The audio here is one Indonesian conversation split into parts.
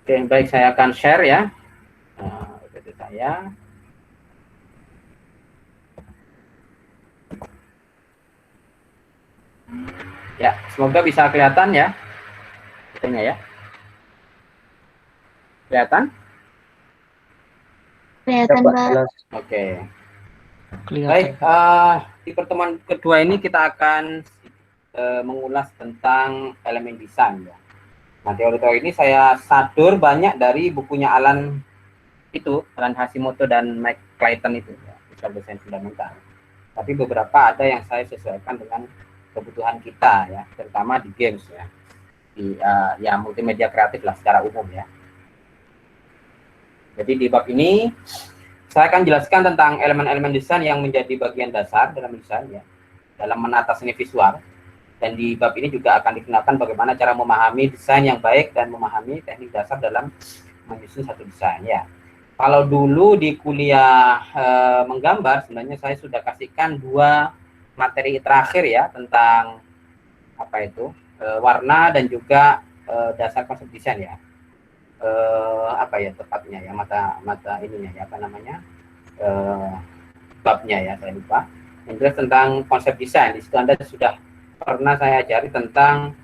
Oke, baik, saya akan share ya. Itu saya. Ya, semoga bisa kelihatan ya. Itunya ya. Kelihatan? Kelihatan, Pak. Oke. Kelihatan. Baik, di pertemuan kedua ini kita akan mengulas tentang elemen desain ya. Nah, teori-teori ini saya sadur banyak dari bukunya Alan Hashimoto dan Mike Clayton itu ya, Visual Design Fundamental. Tapi beberapa ada yang saya sesuaikan dengan kebutuhan kita ya, terutama di games ya, di ya multimedia kreatif lah secara umum ya. Jadi di bab ini saya akan jelaskan tentang elemen-elemen desain yang menjadi bagian dasar dalam desain ya, dalam menata seni visual. Dan di bab ini juga akan digunakan bagaimana cara memahami desain yang baik dan memahami teknik dasar dalam menyusun satu desain ya. Kalau dulu di kuliah menggambar, sebenarnya saya sudah kasihkan 2 materi terakhir ya tentang apa itu warna dan juga dasar konsep desain ya. Apa ya tepatnya ya mata ininya ya, apa namanya babnya ya, saya lupa. Yang jelas tentang konsep desain. Di situ Anda sudah pernah saya ajari tentang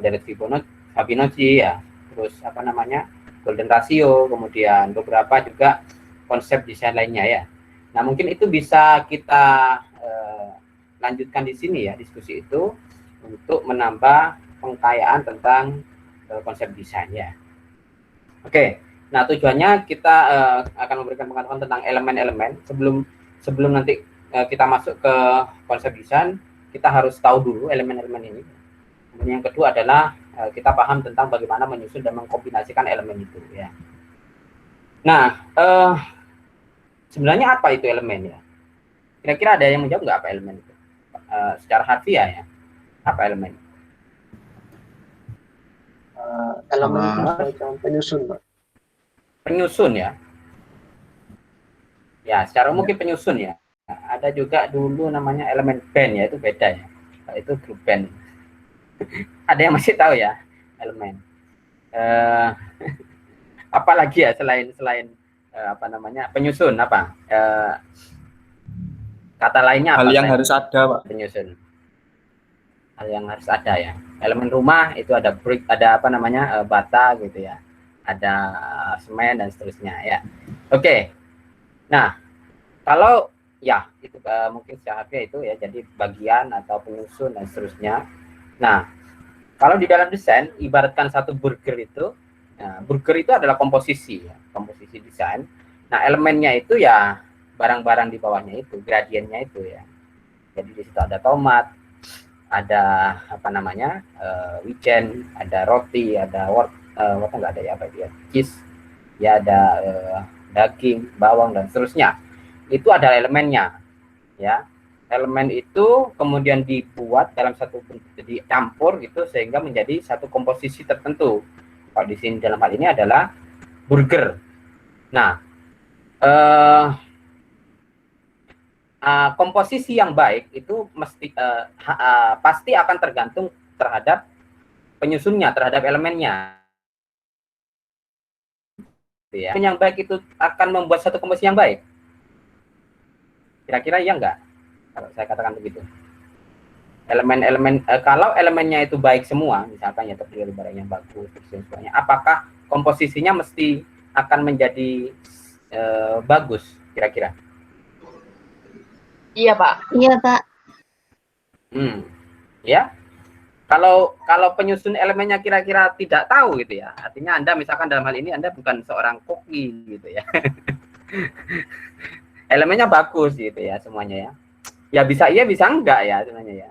dari Fibonacci ya, terus apa namanya golden ratio, kemudian beberapa juga konsep desain lainnya ya. Nah, mungkin itu bisa kita lanjutkan di sini ya, diskusi itu untuk menambah pengkayaan tentang konsep desain ya. Oke, nah tujuannya kita akan memberikan pengetahuan tentang elemen-elemen. Sebelum nanti kita masuk ke konsep desain, kita harus tahu dulu elemen-elemen ini. Kemudian yang kedua adalah kita paham tentang bagaimana menyusun dan mengkombinasikan elemen itu ya. Nah, sebenarnya apa itu elemen ya? Kira-kira ada yang menjawab nggak apa elemen itu? Secara harfiah ya, apa elemen? Elemen itu semacam penyusun, Pak. Penyusun ya. Ya, secara mungkin penyusun ya. Nah, ada juga dulu namanya elemen band ya, itu beda ya. Itu grup band. Ada yang masih tahu ya elemen. Apalagi ya selain apa namanya penyusun apa? Kata lainnya apa? Hal yang harus ada, Pak. Penyusun. Hal yang harus ada ya. Elemen rumah itu ada brick, ada apa namanya bata gitu ya. Ada semen dan seterusnya ya. Oke. Nah, kalau ya itu mungkin secara itu ya, jadi bagian atau penyusun dan seterusnya. Nah, kalau di dalam desain ibaratkan satu burger itu, nah, burger itu adalah komposisi ya, komposisi desain. Nah, elemennya itu ya barang-barang di bawahnya itu, gradiennya itu ya. Jadi di situ ada tomat, ada apa namanya wijen, ada roti, ada wortel nggak ada ya, apa dia cheese, ya ada daging, bawang dan seterusnya. Itu ada elemennya ya. Elemen itu kemudian dibuat dalam satu bentuk, dicampur gitu sehingga menjadi satu komposisi tertentu. Kalau di sini dalam hal ini adalah burger. Nah, komposisi yang baik itu mesti pasti akan tergantung terhadap penyusunnya, terhadap elemennya. Ya. Yang baik itu akan membuat satu komposisi yang baik. Kira-kira iya enggak? Kalau saya katakan begitu. Elemen-elemen kalau elemennya itu baik semua, misalkan ya terdiri dari barang yang bagus dan sebagainya, apakah komposisinya mesti akan menjadi bagus kira-kira? Iya, Pak. Iya, Pak. Ya. Kalau penyusun elemennya kira-kira tidak tahu gitu ya, artinya Anda misalkan dalam hal ini Anda bukan seorang koki gitu ya. Elemennya bagus gitu ya semuanya ya. Ya bisa iya bisa enggak ya sebenarnya ya.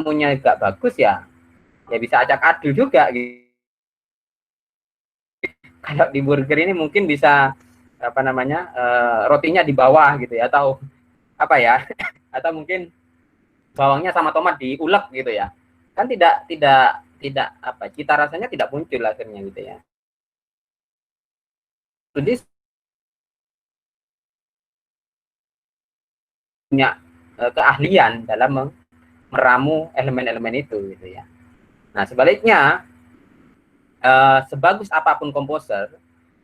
Ilmunya enggak bagus ya. Ya bisa acak adul juga gitu. Kalau di burger ini mungkin bisa apa namanya rotinya di bawah gitu ya, atau apa ya, atau mungkin bawangnya sama tomat diulek gitu ya, kan tidak apa cita rasanya tidak muncul akhirnya gitu ya. Jadi punya keahlian dalam meramu elemen-elemen itu gitu ya. Nah, sebaliknya sebagus apapun komposer,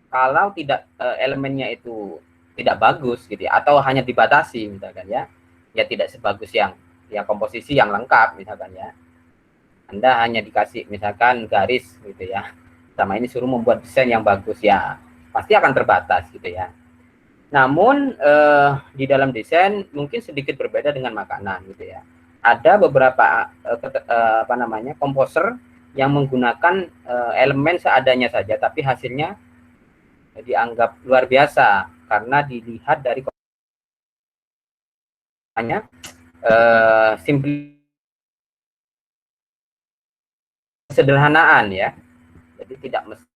kalau tidak elemennya itu tidak bagus gitu ya, atau hanya dibatasi misalkan ya, ya tidak sebagus yang komposisi yang lengkap misalkan ya. Anda hanya dikasih misalkan garis gitu ya, sama ini suruh membuat desain yang bagus ya, pasti akan terbatas gitu ya. Namun di dalam desain mungkin sedikit berbeda dengan makanan gitu ya. Ada beberapa komposer yang menggunakan elemen seadanya saja, tapi hasilnya dianggap luar biasa karena dilihat dari sederhanaan ya. Jadi tidak mesti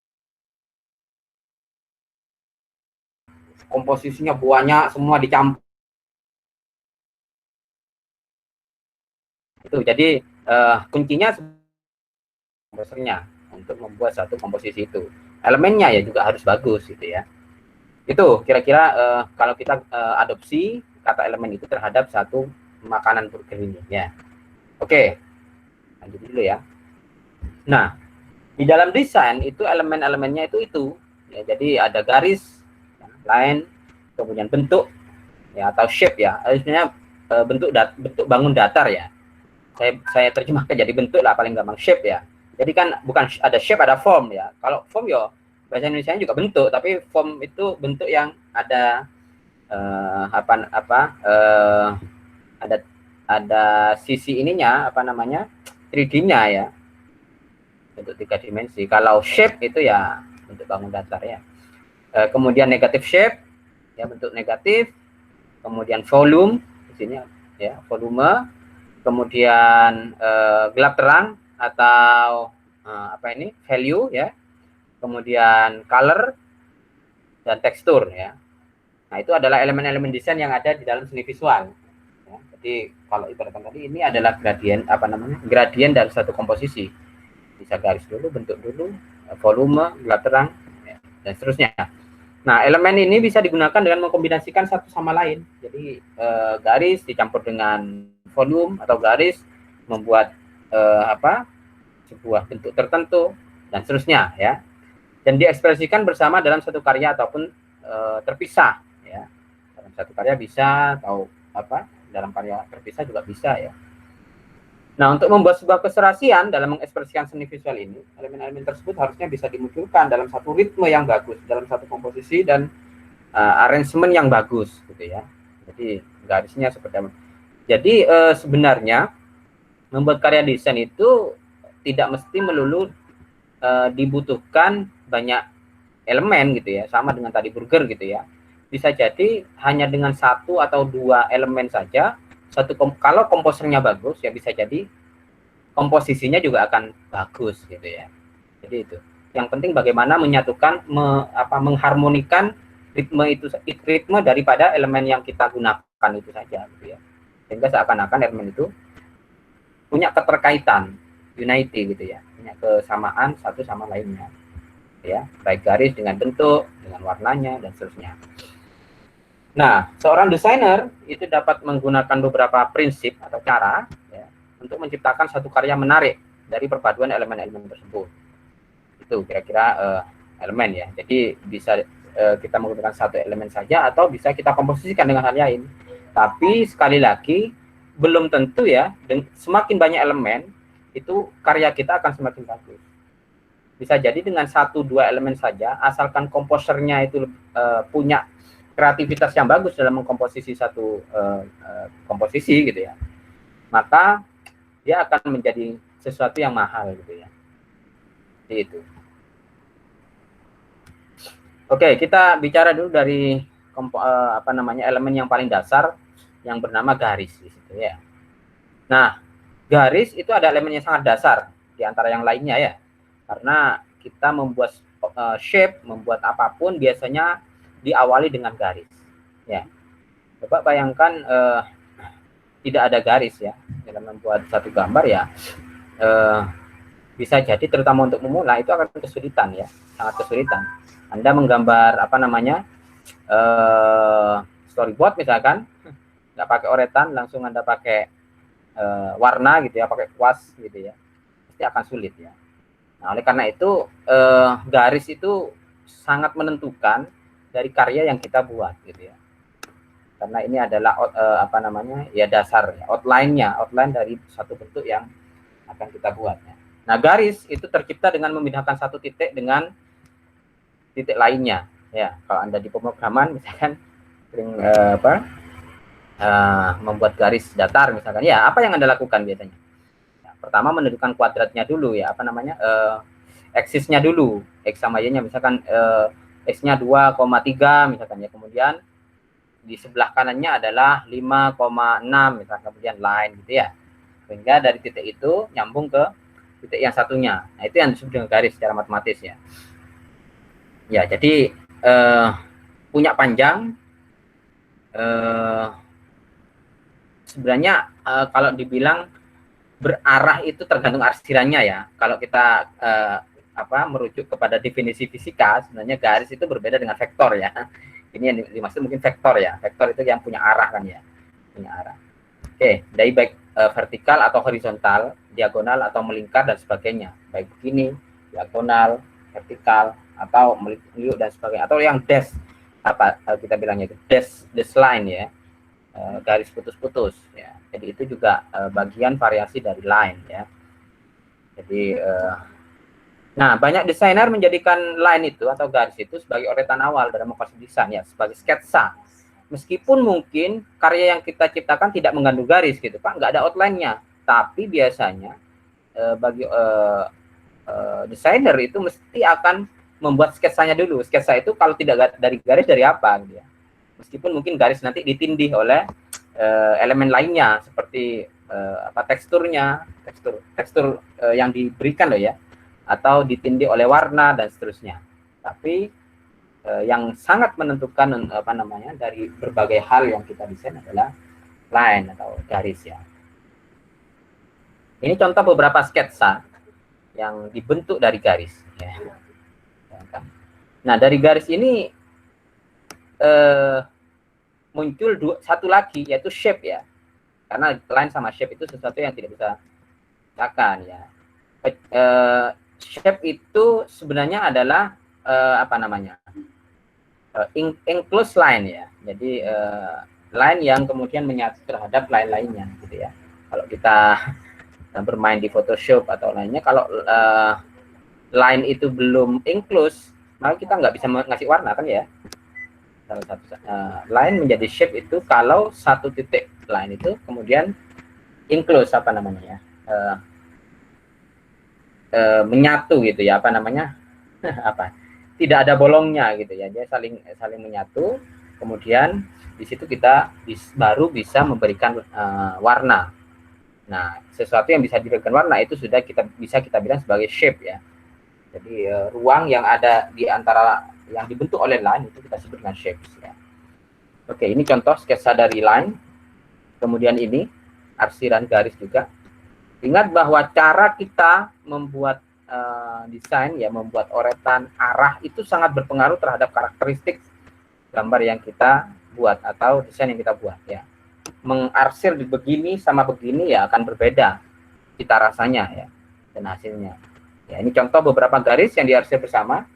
komposisinya banyak semua dicampur. Itu jadi kuncinya komposernya untuk membuat satu komposisi itu. Elemennya ya juga harus bagus gitu ya. Itu kira-kira kalau kita adopsi kata elemen itu terhadap satu makanan burger ini ya. Oke. Lanjut dulu ya. Nah, di dalam desain itu elemen-elemennya itu ya, jadi ada garis, line, kemudian bentuk ya atau shape ya. Sebenarnya bentuk bangun datar ya. Saya terjemahkan jadi bentuk lah paling gampang, shape ya. Jadi kan bukan ada shape, ada form ya. Kalau form ya bahasa Indonesia juga bentuk, tapi form itu bentuk yang ada ada sisi ininya 3D-nya ya, bentuk 3 dimensi. Kalau shape itu ya bentuk bangun datar ya. Kemudian negative shape ya, bentuk negatif. Kemudian volume di sini ya, volume. Kemudian gelap terang atau value ya. Kemudian color dan tekstur ya. Nah, itu adalah elemen-elemen desain yang ada di dalam seni visual. Ya, jadi kalau ibaratkan tadi ini adalah gradien dari satu komposisi. Bisa garis dulu, bentuk dulu, volume, gelap terang, ya, dan seterusnya. Nah, elemen ini bisa digunakan dengan mengkombinasikan satu sama lain. Jadi garis dicampur dengan volume atau garis membuat sebuah bentuk tertentu dan seterusnya ya. Dan diekspresikan bersama dalam satu karya ataupun terpisah ya. Dalam satu karya bisa, atau dalam karya terpisah juga bisa ya. Nah, untuk membuat sebuah keserasian dalam mengekspresikan seni visual ini, elemen-elemen tersebut harusnya bisa dimunculkan dalam satu ritme yang bagus, dalam satu komposisi dan arrangement yang bagus gitu ya. Jadi garisnya seperti apa. Jadi sebenarnya membuat karya desain itu tidak mesti melulu dibutuhkan banyak elemen gitu ya, sama dengan tadi burger gitu ya. Bisa jadi hanya dengan satu atau dua elemen saja, kalau komposernya bagus ya bisa jadi komposisinya juga akan bagus gitu ya. Jadi itu yang penting bagaimana menyatukan mengharmonikan ritme daripada elemen yang kita gunakan itu saja gitu ya, sehingga seakan-akan elemen itu punya keterkaitan, unity gitu ya, punya kesamaan satu sama lainnya ya, baik garis dengan bentuk, dengan warnanya dan seterusnya. Nah, seorang desainer itu dapat menggunakan beberapa prinsip atau cara ya, untuk menciptakan satu karya menarik dari perpaduan elemen-elemen tersebut. Itu kira-kira elemen ya. Jadi bisa kita menggunakan satu elemen saja atau bisa kita komposisikan dengan hal lain. Tapi sekali lagi belum tentu ya, semakin banyak elemen itu karya kita akan semakin bagus. Bisa jadi dengan 1-2 elemen saja, asalkan komposernya itu punya kreativitas yang bagus dalam mengkomposisi satu komposisi gitu ya, maka dia akan menjadi sesuatu yang mahal gitu ya. Jadi itu. Oke, kita bicara dulu dari elemen yang paling dasar yang bernama garis di situ ya. Nah, garis itu ada elemen yang sangat dasar di antara yang lainnya ya. Karena kita membuat shape, membuat apapun biasanya diawali dengan garis. Ya, coba bayangkan tidak ada garis ya dalam membuat satu gambar ya, bisa jadi terutama untuk memula itu akan kesulitan ya, sangat kesulitan. Anda menggambar storyboard misalkan, nggak pakai oretan, langsung Anda pakai warna gitu ya, pakai kuas gitu ya, pasti akan sulit ya. Nah, oleh karena itu garis itu sangat menentukan dari karya yang kita buat gitu ya. Karena ini adalah apa namanya ya, dasar ya, outline dari satu bentuk yang akan kita buat ya. Nah, garis itu tercipta dengan memindahkan satu titik dengan titik lainnya ya. Kalau Anda di pemrograman misalkan sering membuat garis datar misalkan ya, apa yang Anda lakukan biasanya? Ya, pertama menentukan kuadratnya dulu ya, apa namanya, eksisnya dulu, x sama y-nya misalkan x-nya 2,3 misalkan ya, kemudian di sebelah kanannya adalah 5,6 misalkan, kemudian line gitu ya, sehingga dari titik itu nyambung ke titik yang satunya. Nah, itu yang disebut dengan garis secara matematis ya. Ya, jadi punya panjang sebenarnya kalau dibilang berarah itu tergantung arsirannya ya. Kalau kita merujuk kepada definisi fisika, sebenarnya garis itu berbeda dengan vektor ya. Ini yang dimaksud mungkin vektor ya. Vektor itu yang punya arah kan ya, punya arah. Oke, dari baik vertikal atau horizontal, diagonal atau melingkar dan sebagainya. Baik begini, diagonal, vertikal, atau meliuk dan sebagainya. Atau yang dash, apa kita bilangnya itu dash line ya, garis putus-putus ya. Jadi itu juga bagian variasi dari line ya. Jadi nah, banyak desainer menjadikan line itu atau garis itu sebagai oretan awal dalam memproses desain ya, sebagai sketsa. Meskipun mungkin karya yang kita ciptakan tidak mengandung garis gitu Pak, nggak ada outline-nya, tapi biasanya bagi desainer itu mesti akan membuat sketsanya dulu. Sketsa itu kalau tidak dari garis dari apa gitu ya. Meskipun mungkin garis nanti ditindih oleh elemen lainnya seperti teksturnya, tekstur yang diberikan loh ya, atau ditindih oleh warna dan seterusnya. Tapi yang sangat menentukan apa namanya dari berbagai hal yang kita desain adalah line atau garis ya. Ini contoh beberapa sketsa yang dibentuk dari garis ya. Nah, dari garis ini muncul satu lagi yaitu shape ya. Karena line sama shape itu sesuatu yang tidak bisa dipisahkan ya. Shape itu sebenarnya adalah apa namanya? Enclosed line ya. Jadi line yang kemudian menyatu terhadap line lainnya gitu ya. Kalau kita bermain di Photoshop atau lainnya, kalau line itu belum enclosed, maka kita nggak bisa ngasih warna kan ya. Salah satu line menjadi shape itu kalau satu titik line itu kemudian enclosed apa namanya ya, menyatu gitu ya, apa namanya apa, tidak ada bolongnya gitu ya, dia saling menyatu, kemudian di situ kita baru bisa memberikan warna. Nah, sesuatu yang bisa diberikan warna itu sudah bisa kita bilang sebagai shape ya. Jadi ruang yang ada di antara yang dibentuk oleh line itu kita sebut dengan shapes ya. Oke, ini contoh sketsa dari line. Kemudian ini arsiran garis juga. Ingat bahwa cara kita membuat desain ya, membuat oretan arah itu sangat berpengaruh terhadap karakteristik gambar yang kita buat atau desain yang kita buat ya. Mengarsir di begini sama begini ya akan berbeda cita rasanya ya dan hasilnya. Ya, ini contoh beberapa garis yang diarsir bersama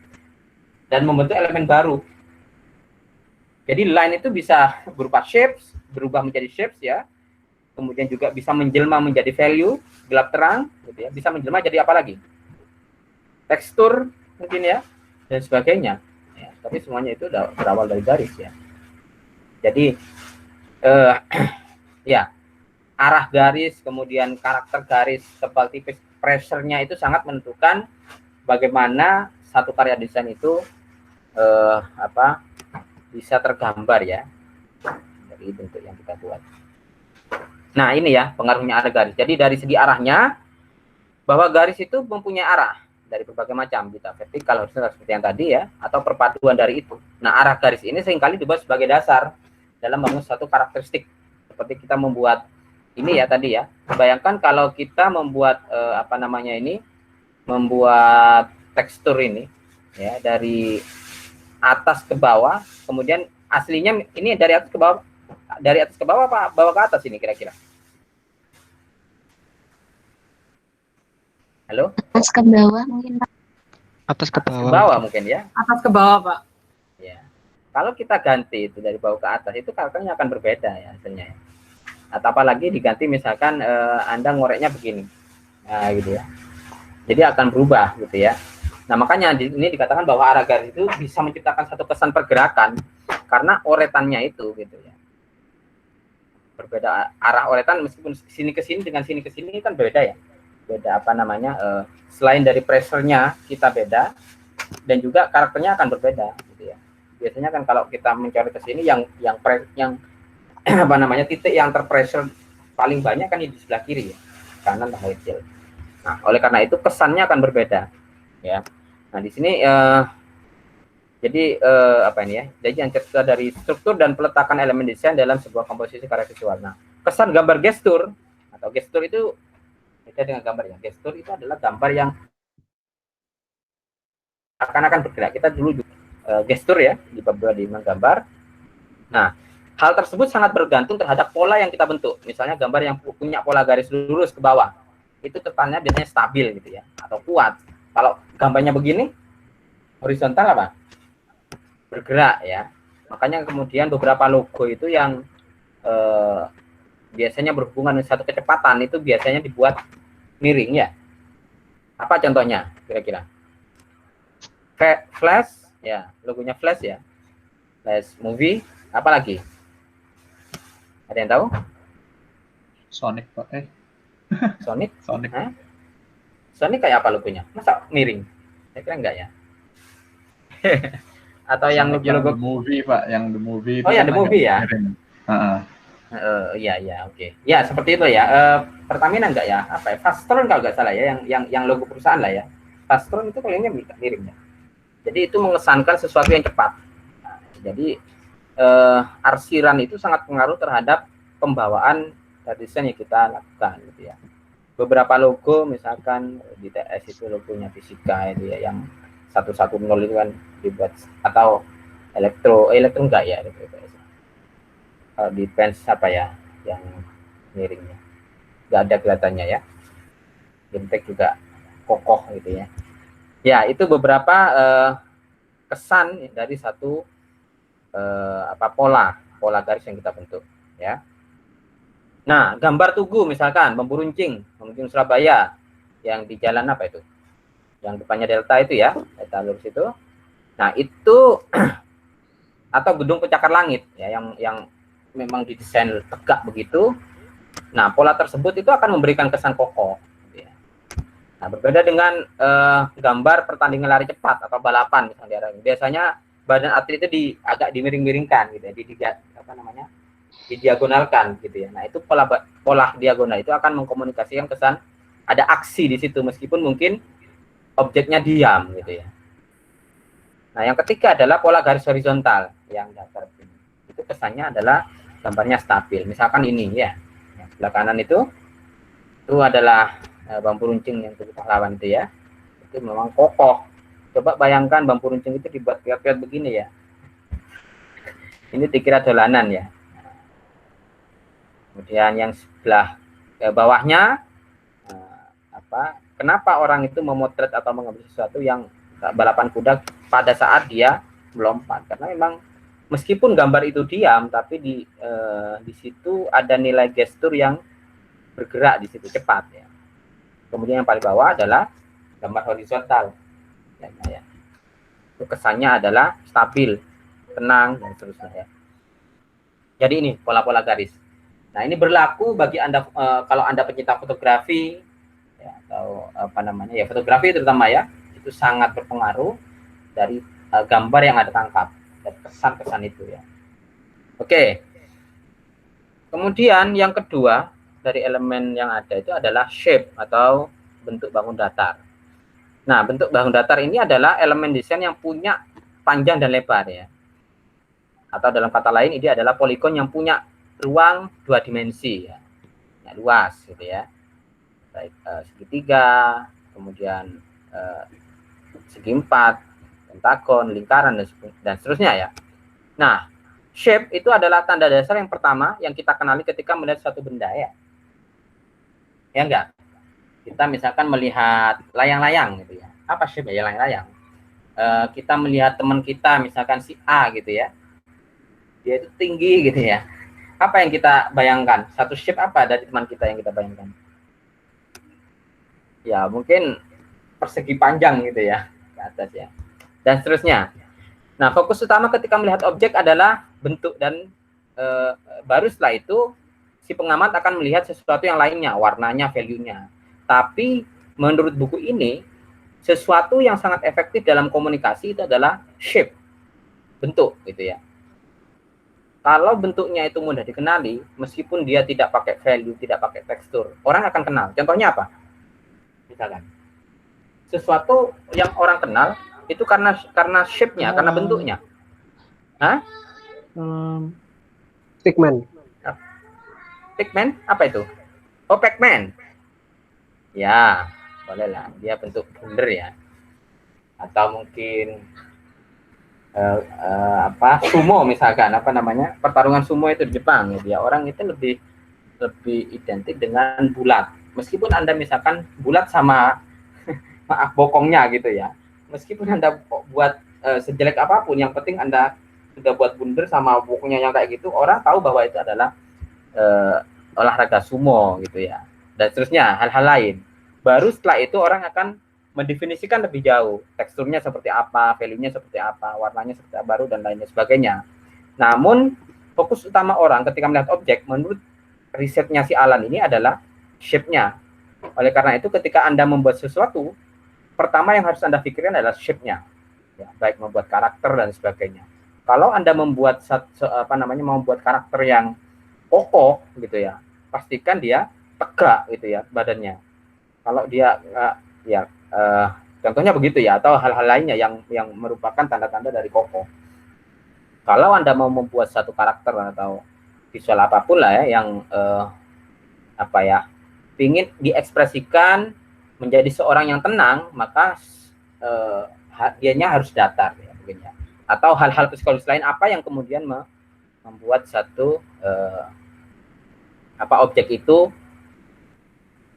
dan membentuk elemen baru. Jadi line itu bisa berupa shapes, berubah menjadi shapes ya. Kemudian juga bisa menjelma menjadi value, gelap terang gitu ya. Bisa menjelma jadi apa lagi? Tekstur mungkin ya dan sebagainya. Ya, tapi semuanya itu berawal dari garis ya. Jadi ya, arah garis, kemudian karakter garis, tebal tipis, pressure-nya itu sangat menentukan bagaimana satu karya desain itu bisa tergambar ya dari bentuk yang kita buat. Nah, ini ya pengaruhnya ada garis. Jadi dari segi arahnya, bahwa garis itu mempunyai arah dari berbagai macam, bisa vertikal, horizontal seperti yang tadi ya, atau perpaduan dari itu. Nah, arah garis ini seringkali dibuat sebagai dasar dalam membangun satu karakteristik. Seperti kita membuat ini ya tadi ya. Bayangkan kalau kita membuat membuat tekstur ini ya dari atas ke bawah, kemudian aslinya ini dari atas ke bawah Dari atas ke bawah apa bawah ke atas ini kira-kira? Halo? Atas ke bawah mungkin Pak. Atas ke Atas ke bawah. bawah mungkin ya. Atas ke bawah, Pak. Ya. Kalau kita ganti itu dari bawah ke atas itu karakternya akan berbeda ya hasilnya. Atau apalagi diganti misalkan Anda ngoreknya begini. Nah, gitu ya. Jadi akan berubah gitu ya. Nah, makanya ini dikatakan bahwa arah garis itu bisa menciptakan satu kesan pergerakan karena oretannya itu gitu ya. Berbeda arah oretan meskipun sini ke sini dengan sini ke sini kan beda ya. Beda apa namanya? Selain dari pressure-nya kita beda dan juga karakternya akan berbeda gitu ya. Biasanya kan kalau kita mencari ke sini yang apa namanya titik yang terpressure paling banyak kan di sebelah kiri ya, kanan atau kecil. Nah, oleh karena itu kesannya akan berbeda ya. Nah, di sini jadi apa ini ya? Jadi yang cerita dari struktur dan peletakan elemen desain dalam sebuah komposisi karya visual. Nah, kesan gambar gestur atau gestur itu beda dengan gambar ya. Gestur itu adalah gambar yang akan bergerak. Kita dulu gestur ya di bab 2 di menggambar. Nah, hal tersebut sangat bergantung terhadap pola yang kita bentuk. Misalnya gambar yang punya pola garis lurus ke bawah, itu kesannya biasanya stabil gitu ya, atau kuat. Kalau gambarnya begini, horizontal apa? Bergerak ya. Makanya kemudian beberapa logo itu yang biasanya berhubungan dengan satu kecepatan itu biasanya dibuat miring ya. Apa contohnya kira-kira? Flash ya, logonya Flash ya. Flash movie, apa lagi? Ada yang tahu? Sonic, Pak. Sonic? Sonic. Hah? Sonic kayak apa logonya? Masa miring? Saya kira enggak ya. Atau yang logo-logo The Movie, Pak, yang The Movie. Oh ya, The Movie ya. Iya, oke. Ya, seperti itu ya. Pertamina enggak ya? Apa ya? Fastron kalau enggak salah ya, yang logo perusahaan lah ya. Fastron itu kayaknya miring ya. Jadi itu mengesankan sesuatu yang cepat. Nah, jadi arsiran itu sangat pengaruh terhadap pembawaan desain yang kita lakukan gitu ya. Beberapa logo misalkan di TS itu logonya fisika itu ya, yang 110 itu kan dibuat, atau elektro enggak ya gitu. Kalau di Pens apa ya yang miringnya nggak ada kelihatannya ya. Gentek juga kokoh gitu ya. Ya, itu beberapa kesan dari satu pola garis yang kita bentuk ya. Nah, gambar tugu misalkan bambu runcing Surabaya yang di jalan apa itu? Yang depannya delta itu ya, delta lurus itu. Nah, itu atau gedung pencakar langit ya yang memang didesain tegak begitu. Nah, pola tersebut itu akan memberikan kesan kokoh. Nah, berbeda dengan gambar pertandingan lari cepat atau balapan misalnya. Biasanya badan atlet itu agak dimiring-miringkan gitu ya, didiagonalkan gitu ya. Nah, itu pola diagonal itu akan mengkomunikasikan kesan ada aksi di situ meskipun mungkin objeknya diam gitu ya. Nah, yang ketiga adalah pola garis horizontal yang datar. Itu kesannya adalah gambarnya stabil. Misalkan ini ya. Sebelah kanan itu adalah bambu runcing yang tubuh pahlawan itu ya. Itu memang kokoh. Coba bayangkan bambu runcing itu dibuat piat-piat begini ya. Ini dikira dolanan ya. Kemudian yang sebelah bawahnya kenapa orang itu memotret atau mengambil sesuatu yang balapan kuda pada saat dia melompat? Karena memang meskipun gambar itu diam, tapi di situ ada nilai gestur yang bergerak di situ cepat ya. Kemudian yang paling bawah adalah gambar horizontal. Ya. Itu kesannya adalah stabil, tenang dan seterusnya ya. Jadi ini pola-pola garis. Nah, ini berlaku bagi Anda kalau Anda pencinta fotografi ya, atau fotografi terutama ya, itu sangat berpengaruh dari gambar yang Anda tangkap, dari kesan-kesan itu ya. Oke. Kemudian yang kedua dari elemen yang ada itu adalah shape atau bentuk bangun datar. Nah, bentuk bangun datar ini adalah elemen desain yang punya panjang dan lebar ya. Atau dalam kata lain ini adalah poligon yang punya ruang 2 dimensi ya. Luas gitu ya. Baik segitiga, kemudian segi 4, pentagon, lingkaran dan seterusnya ya. Nah, shape itu adalah tanda dasar yang pertama yang kita kenali ketika melihat suatu benda ya. Ya enggak? Kita misalkan melihat layang-layang gitu ya. Apa shape ya layang-layang? Kita melihat teman kita misalkan si A gitu ya. Dia itu tinggi gitu ya. Apa yang kita bayangkan? Satu shape apa dari teman kita yang kita bayangkan? Ya, mungkin persegi panjang gitu ya ke atas ya. Dan seterusnya. Nah, fokus utama ketika melihat objek adalah bentuk dan baru setelah itu si pengamat akan melihat sesuatu yang lainnya, warnanya, value-nya. Tapi menurut buku ini, sesuatu yang sangat efektif dalam komunikasi itu adalah shape, bentuk gitu ya. Kalau bentuknya itu mudah dikenali, meskipun dia tidak pakai value, tidak pakai tekstur, orang akan kenal. Contohnya apa? Misalkan, sesuatu yang orang kenal itu karena shape-nya, karena bentuknya. Hah? Stickman. Pac-Man? Apa itu? Oh, Pac-Man. Ya, boleh lah. Dia bentuk bunder ya. Atau mungkin sumo misalkan, apa namanya? Pertarungan sumo itu di Jepang gitu ya. Orang itu lebih identik dengan bulat. Meskipun Anda misalkan bulat sama maaf bokongnya gitu ya. Meskipun Anda buat sejelek apapun, yang penting Anda sudah buat bunder sama bokongnya yang kayak gitu, orang tahu bahwa itu adalah olahraga sumo gitu ya. Dan seterusnya, hal-hal lain. Baru setelah itu orang akan mendefinisikan lebih jauh, teksturnya seperti apa, value-nya seperti apa, warnanya seperti apa, baru dan lainnya sebagainya. Namun fokus utama orang ketika melihat objek menurut risetnya si Alan ini adalah shape-nya. Oleh karena itu ketika Anda membuat sesuatu, pertama yang harus Anda pikirkan adalah shape-nya. Ya, baik membuat karakter dan sebagainya. Kalau Anda membuat membuat karakter yang kokoh gitu ya, pastikan dia tegak gitu ya badannya. Kalau dia contohnya begitu ya, atau hal-hal lainnya yang merupakan tanda-tanda dari kokoh. Kalau Anda mau membuat satu karakter atau visual apapun lah ya yang ingin diekspresikan menjadi seorang yang tenang, maka dianya harus datar ya mungkin ya. Atau hal-hal psikologis lain apa yang kemudian membuat satu objek itu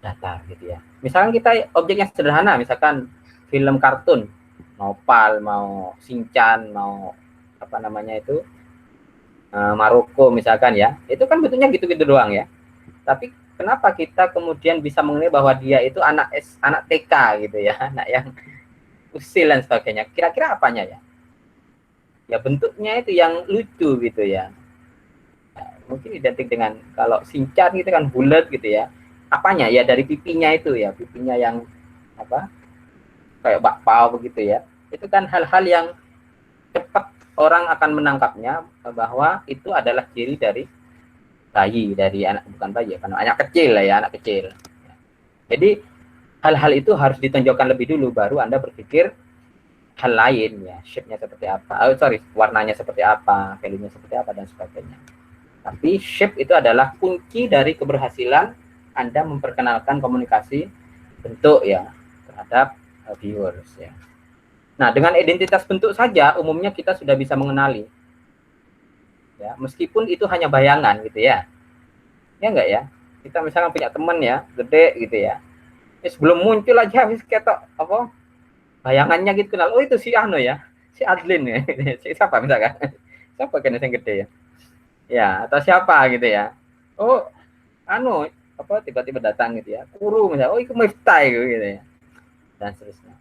datar gitu ya. Misalkan kita objek yang sederhana, misalkan film kartun, mau PAL, mau Shinchan, mau Maroko misalkan ya, itu kan bentuknya gitu-gitu doang ya. Tapi kenapa kita kemudian bisa mengenai bahwa dia itu anak TK gitu ya, anak yang usil dan sebagainya. Kira-kira apanya ya? Ya bentuknya itu yang lucu gitu ya. Mungkin identik dengan kalau Shinchan gitu kan bulat gitu ya. Apanya ya, dari pipinya itu ya, pipinya yang kayak bakpao begitu ya. Itu kan hal-hal yang cepat orang akan menangkapnya bahwa itu adalah ciri dari bayi, dari anak, bukan bayi karena anak kecil lah ya, anak kecil. Jadi hal-hal itu harus ditonjolkan lebih dulu, baru Anda berpikir hal lain ya, shape-nya seperti apa, warnanya seperti apa, value-nya seperti apa dan sebagainya. Tapi shape itu adalah kunci dari keberhasilan Anda memperkenalkan komunikasi bentuk ya terhadap viewers ya. Nah, dengan identitas bentuk saja umumnya kita sudah bisa mengenali. Ya, meskipun itu hanya bayangan gitu ya. Ya enggak ya? Kita misalnya punya teman ya, gede gitu ya. Sebelum muncul aja habis ketok bayangannya gitu kenal. Oh, itu si Ano ya. Si Adlin ya. Si siapa misalkan? Siapa kan yang gede ya? Ya, atau siapa gitu ya. Oh, Ano tiba-tiba datang gitu ya. Guru misalnya, oh itu Miftah gitu ya. Dan seterusnya.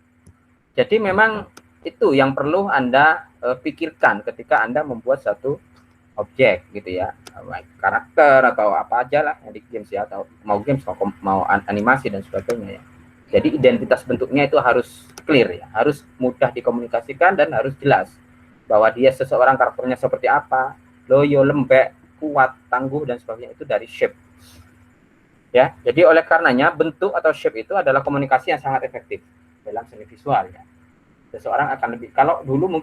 Jadi memang itu yang perlu Anda pikirkan ketika Anda membuat satu objek gitu ya, karakter atau apa aja lah yang di games ya, atau mau games mau animasi dan sebagainya ya. Jadi identitas bentuknya itu harus clear ya, harus mudah dikomunikasikan dan harus jelas bahwa dia seseorang karakternya seperti apa, loyo, lembek, kuat, tangguh dan sebagainya, itu dari shape. Ya, jadi oleh karenanya bentuk atau shape itu adalah komunikasi yang sangat efektif dalam seni visual ya. Seseorang akan lebih, kalau dulu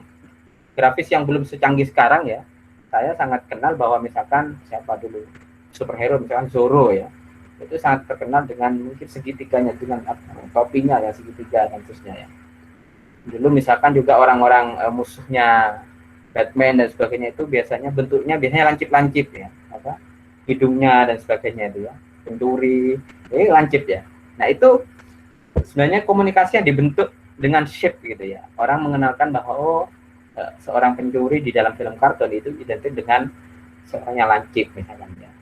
grafis yang belum secanggih sekarang ya, saya sangat kenal bahwa misalkan siapa dulu superhero misalkan Zoro ya, itu sangat terkenal dengan mungkin segitiganya, dengan topinya ya segitiga dan seterusnya ya. Dulu misalkan juga orang-orang musuhnya Batman dan sebagainya itu biasanya bentuknya lancip-lancip ya, apa hidungnya dan sebagainya itu ya, pencuri ini lancip ya. Nah itu sebenarnya komunikasi yang dibentuk dengan shape gitu ya. Orang mengenalkan bahwa oh seorang pencuri di dalam film kartun itu identik dengan seorang yang lancip misalkan ya,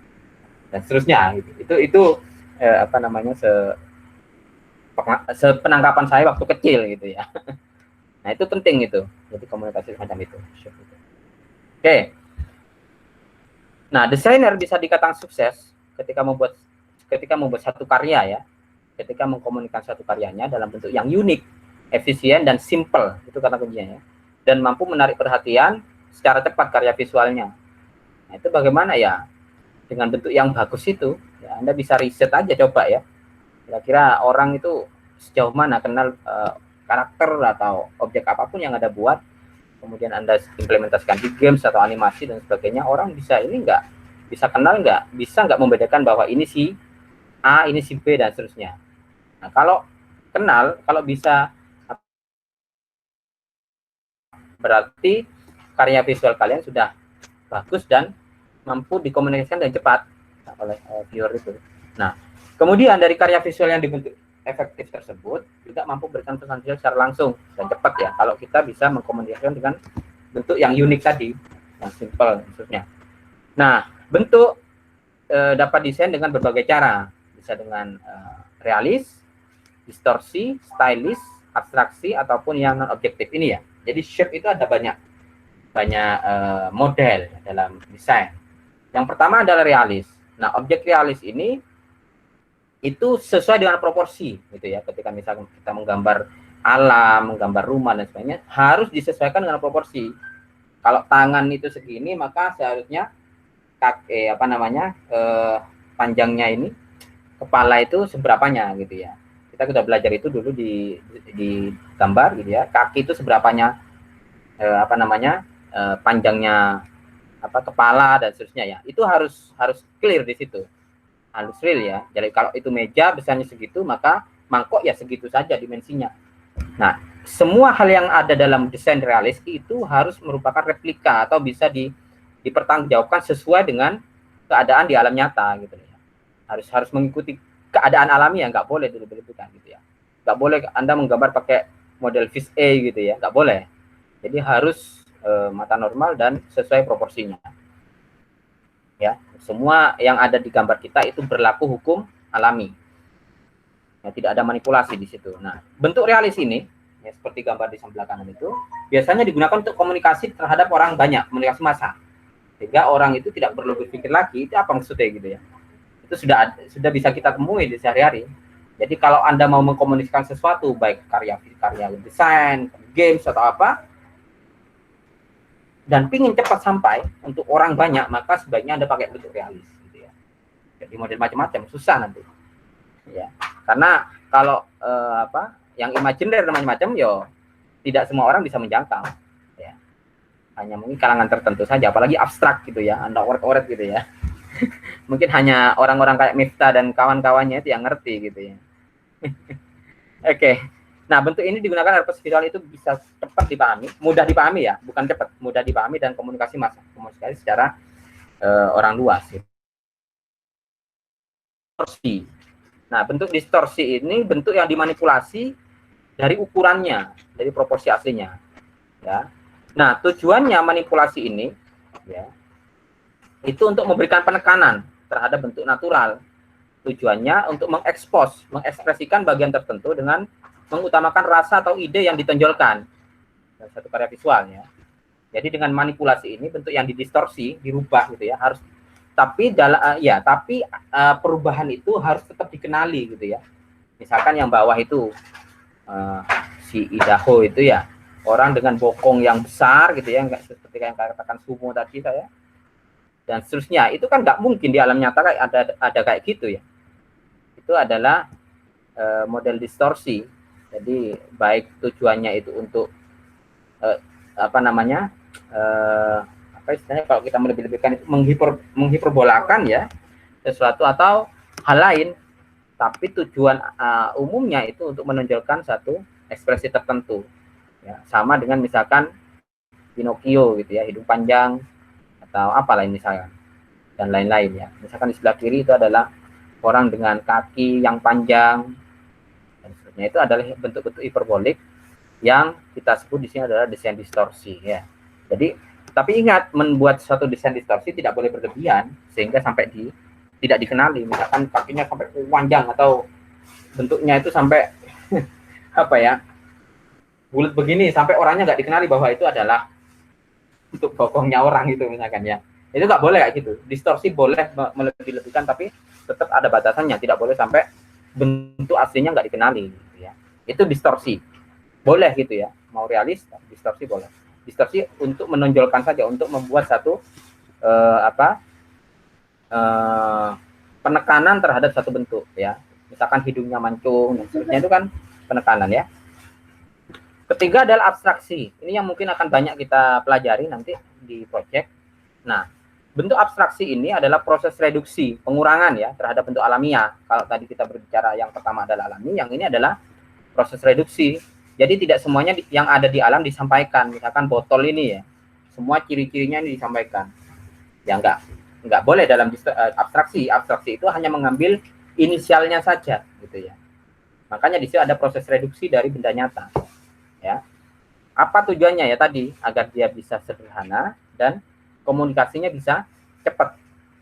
dan seterusnya gitu. Itu apa namanya sepenangkapan saya waktu kecil gitu ya. Nah itu penting itu, jadi komunikasi semacam itu. Oke. Nah desainer bisa dikatakan sukses ketika membuat satu karya ya, ketika mengkomunikasikan satu karyanya dalam bentuk yang unik, efisien dan simple, itu kata kuncinya ya, dan mampu menarik perhatian secara cepat karya visualnya. Nah itu bagaimana ya, dengan bentuk yang bagus itu ya, Anda bisa riset aja coba ya, kira-kira orang itu sejauh mana kenal karakter atau objek apapun yang Anda buat, kemudian Anda implementasikan di games atau animasi dan sebagainya, orang bisa ini nggak, bisa kenal nggak, bisa nggak membedakan bahwa ini si A, ini si B dan seterusnya. Nah kalau kenal, kalau bisa, berarti karya visual kalian sudah bagus dan mampu dikomunikasikan dengan cepat oleh viewer itu. Nah kemudian dari karya visual yang dibentuk efektif tersebut juga mampu berikan pesan visual secara langsung dan cepat ya, kalau kita bisa mengkomunikasikan dengan bentuk yang unik tadi, yang simple maksudnya. Nah bentuk dapat desain dengan berbagai cara, bisa dengan realis, distorsi, stylish, abstraksi ataupun yang non objektif ini ya. Jadi shape itu ada banyak model dalam desain. Yang pertama adalah realis. Nah objek realis ini itu sesuai dengan proporsi gitu ya. Ketika misalnya kita menggambar alam, menggambar rumah dan sebagainya, harus disesuaikan dengan proporsi. Kalau tangan itu segini, maka seharusnya panjangnya ini, kepala itu seberapanya gitu ya. Kita sudah belajar itu dulu di gambar gitu ya. Kaki itu seberapanya panjangnya kepala dan seterusnya ya. Itu harus clear di situ. Harus real ya. Jadi kalau itu meja besarnya segitu, maka mangkok ya segitu saja dimensinya. Nah, semua hal yang ada dalam desain realis itu harus merupakan replika atau bisa dipertanggungjawabkan sesuai dengan keadaan di alam nyata gitu ya. Harus mengikuti keadaan alami ya, nggak boleh dulu-dulukan gitu ya. Nggak boleh Anda menggambar pakai model fish A gitu ya, nggak boleh. Jadi harus mata normal dan sesuai proporsinya. Ya, semua yang ada di gambar kita itu berlaku hukum alami. Ya, tidak ada manipulasi di situ. Nah, bentuk realis ini ya, seperti gambar di sebelah kanan itu biasanya digunakan untuk komunikasi terhadap orang banyak, komunikasi massa. Sehingga orang itu tidak perlu berpikir lagi itu apa maksudnya gitu ya. Itu sudah bisa kita temui di sehari-hari. Jadi kalau Anda mau mengkomunikasikan sesuatu, baik karya desain, games atau apa, dan pingin cepat sampai untuk orang banyak, maka sebaiknya Anda pakai bentuk realis gitu ya. Jadi model macam-macam susah nanti ya, karena kalau yang imajiner macam-macam yo tidak semua orang bisa menjangkau ya, hanya mungkin kalangan tertentu saja, apalagi abstrak gitu ya, Anda oret-oret gitu ya. Mungkin hanya orang-orang kayak Miftah dan kawan-kawannya itu yang ngerti gitu ya. Oke. Nah, bentuk ini digunakan agar visual itu bisa cepat dipahami, mudah dipahami ya, bukan cepat, mudah dipahami dan komunikasi secara orang luas. Distorsi. Nah, bentuk distorsi ini bentuk yang dimanipulasi dari ukurannya, dari proporsi aslinya. Ya. Nah, tujuannya manipulasi ini, ya, itu untuk memberikan penekanan terhadap bentuk natural. Tujuannya untuk mengekspresikan bagian tertentu dengan mengutamakan rasa atau ide yang ditonjolkan dalam satu karya visualnya. Jadi dengan manipulasi ini bentuk yang didistorsi, dirubah gitu ya, harus tapi perubahan itu harus tetap dikenali gitu ya. Misalkan yang bawah itu si Idaho itu ya, orang dengan bokong yang besar gitu ya, enggak seperti yang katakan sumo tadi saya. Dan seterusnya, itu kan nggak mungkin di alam nyata kayak ada kayak gitu ya. Itu adalah model distorsi. Jadi baik tujuannya itu untuk istilahnya kalau kita melebih-lebihkan itu menghiperbolakan ya sesuatu atau hal lain, tapi tujuan umumnya itu untuk menonjolkan satu ekspresi tertentu ya, sama dengan misalkan Pinocchio gitu ya, hidung panjang atau apalah misalnya, dan lain-lain ya. Misalkan di sebelah kiri itu adalah orang dengan kaki yang panjang dan seterusnya. Itu adalah bentuk-bentuk hiperbolik yang kita sebut di sini adalah desain distorsi ya. Jadi tapi ingat, membuat suatu desain distorsi tidak boleh berlebihan sehingga sampai tidak dikenali. Misalkan kakinya sampai panjang atau bentuknya itu sampai apa ya, bulat begini sampai orangnya nggak dikenali bahwa itu adalah untuk bokongnya orang itu misalkan ya. Itu nggak boleh kayak gitu. Distorsi boleh melebih-lebihkan tapi tetap ada batasannya. Tidak boleh sampai bentuk aslinya nggak dikenali gitu ya. Itu distorsi. Boleh gitu ya. Mau realis, distorsi boleh. Distorsi untuk menonjolkan saja, untuk membuat satu penekanan terhadap satu bentuk ya. Misalkan hidungnya mancung dan seterusnya, itu kan penekanan ya. Ketiga adalah abstraksi. Ini yang mungkin akan banyak kita pelajari nanti di proyek. Nah, bentuk abstraksi ini adalah proses reduksi, pengurangan ya terhadap bentuk alamiah. Kalau tadi kita berbicara yang pertama adalah alami, yang ini adalah proses reduksi. Jadi tidak semuanya yang ada di alam disampaikan. Misalkan botol ini ya, semua ciri-cirinya ini disampaikan. Ya enggak boleh dalam abstraksi. Abstraksi itu hanya mengambil inisialnya saja gitu ya. Makanya di situ ada proses reduksi dari benda nyata. Ya. Apa tujuannya ya tadi? Agar dia bisa sederhana dan komunikasinya bisa cepat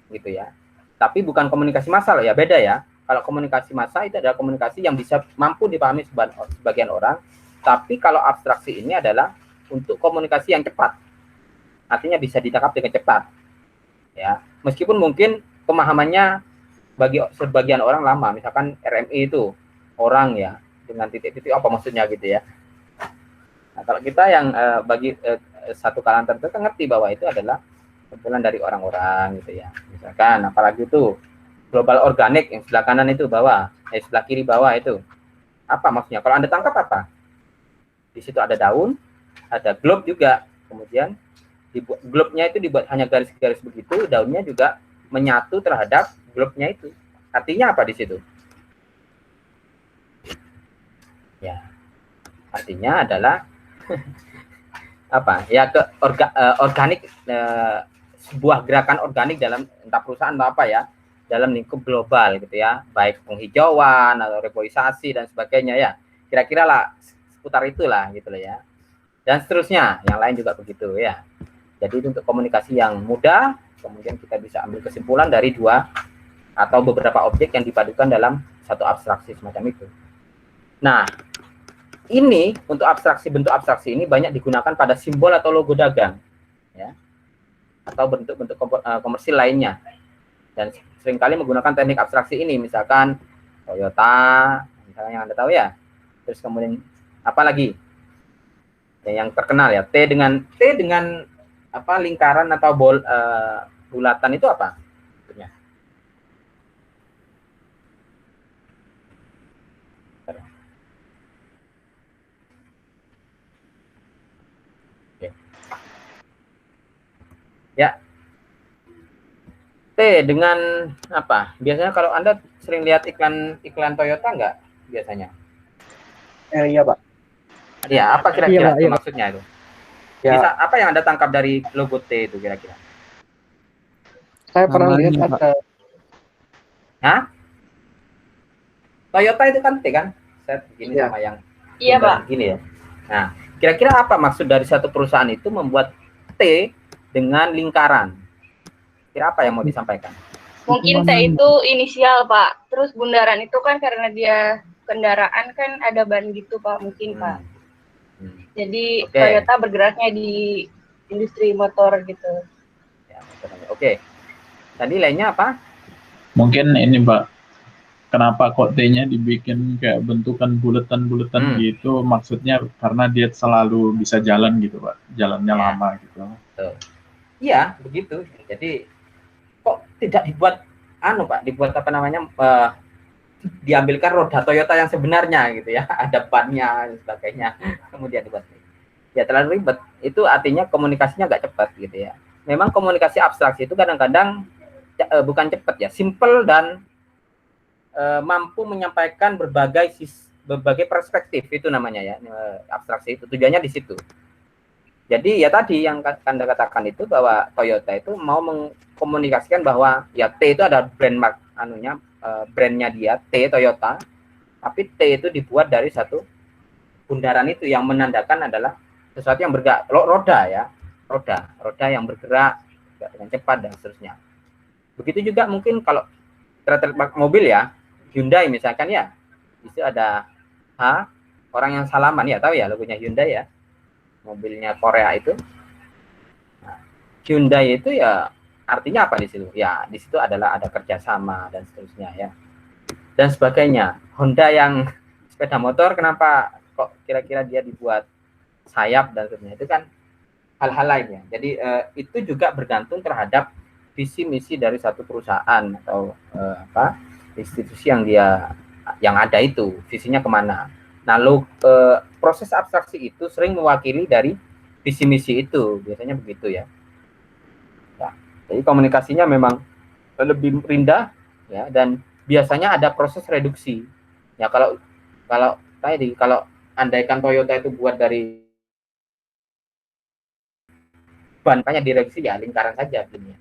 gitu ya. Tapi bukan komunikasi massal ya, beda ya. Kalau komunikasi massa itu adalah komunikasi yang bisa mampu dipahami sebagian orang. Tapi kalau abstraksi ini adalah untuk komunikasi yang cepat. Artinya bisa ditangkap dengan cepat. Ya, meskipun mungkin pemahamannya bagi sebagian orang lama. Misalkan RMI itu orang ya dengan titik-titik apa maksudnya gitu ya. Nah, kalau kita yang bagi satu kalangan tertentu ngerti bahwa itu adalah kumpulan dari orang-orang gitu ya. Misalkan apalagi itu global organik yang sebelah kanan itu bawah, sebelah kiri bawah itu. Apa maksudnya? Kalau Anda tangkap apa? Di situ ada daun, ada globe juga. Kemudian globe-nya itu dibuat hanya garis-garis begitu, daunnya juga menyatu terhadap globe-nya itu. Artinya apa di situ? Ya. Artinya adalah apa ya, organik, sebuah gerakan organik dalam entah perusahaan atau apa ya, dalam lingkup global gitu ya, baik penghijauan atau reboisasi dan sebagainya ya, kira-kira lah seputar itulah gitu loh ya, dan seterusnya yang lain juga begitu ya. Jadi itu untuk komunikasi yang mudah, kemudian kita bisa ambil kesimpulan dari dua atau beberapa objek yang dipadukan dalam satu abstraksi semacam itu. Nah, ini untuk abstraksi, bentuk abstraksi ini banyak digunakan pada simbol atau logo dagang ya, atau bentuk-bentuk komersil lainnya, dan seringkali menggunakan teknik abstraksi ini, misalkan Toyota misalnya yang Anda tahu ya. Terus kemudian apa lagi yang terkenal ya, T dengan apa, lingkaran atau bulatan itu apa bentuknya? Ya, T dengan apa? Biasanya kalau Anda sering lihat iklan Toyota enggak biasanya? Iya, Pak. Ya, apa kira-kira Iya, Pak. maksudnya itu? Ya, Bisa apa yang Anda tangkap dari logo T itu kira-kira? saya pernah lihat Namanya, Pak. ada Hah? Toyota itu kan T kan? Set begini Iya. sama yang Iya, Pak. gini ya. Nah, kira-kira apa maksud dari satu perusahaan itu membuat T dengan lingkaran? Kira apa yang mau disampaikan? Mungkin T itu inisial, Pak. Terus bundaran itu kan karena dia kendaraan kan ada ban gitu, Pak. Mungkin, Pak. Jadi Oke. Toyota bergeraknya di industri motor gitu. Ya, oke. Tadi lainnya apa? Mungkin ini Mbak, kenapa kok T-nya dibikin kayak bentukan buletan-buletan gitu, maksudnya karena dia selalu bisa jalan gitu Pak, jalannya Ya. lama gitu. Iya, begitu. Jadi kok tidak dibuat Pak, dibuat apa namanya, diambilkan roda Toyota yang sebenarnya gitu ya, ada bannya dan sebagainya, kemudian dibuat. Ya terlalu ribet. Itu artinya komunikasinya nggak cepat gitu ya. Memang komunikasi abstraksi itu kadang-kadang bukan cepat ya, simple dan mampu menyampaikan berbagai perspektif, itu namanya ya, abstraksi itu tujuannya di situ. Jadi ya tadi yang Anda katakan itu bahwa Toyota itu mau mengkomunikasikan bahwa ya T itu ada brand mark brandnya dia T Toyota, tapi T itu dibuat dari satu bundaran itu yang menandakan adalah sesuatu yang bergerak, roda ya, roda yang bergerak dengan cepat dan seterusnya. Begitu juga mungkin kalau trademark mobil ya, Hyundai misalkan ya, itu ada H, orang yang salaman ya, tahu ya logonya Hyundai ya, mobilnya Korea itu. Nah, Hyundai itu ya artinya apa di situ? Ya di situ adalah ada kerjasama dan seterusnya ya, dan sebagainya. Honda yang sepeda motor, kenapa kok kira-kira dia dibuat sayap dan seterusnya, itu kan hal-hal lainnya. Jadi itu juga bergantung terhadap visi misi dari satu perusahaan atau institusi yang ada itu, visinya kemana. Nah, proses abstraksi itu sering mewakili dari visi misi itu, biasanya begitu ya. Nah, jadi komunikasinya memang lebih rendah ya, dan biasanya ada proses reduksi. Ya kalau tadi kalau andaikan Toyota itu buat dari ban, makanya direduksi ya lingkaran saja begini.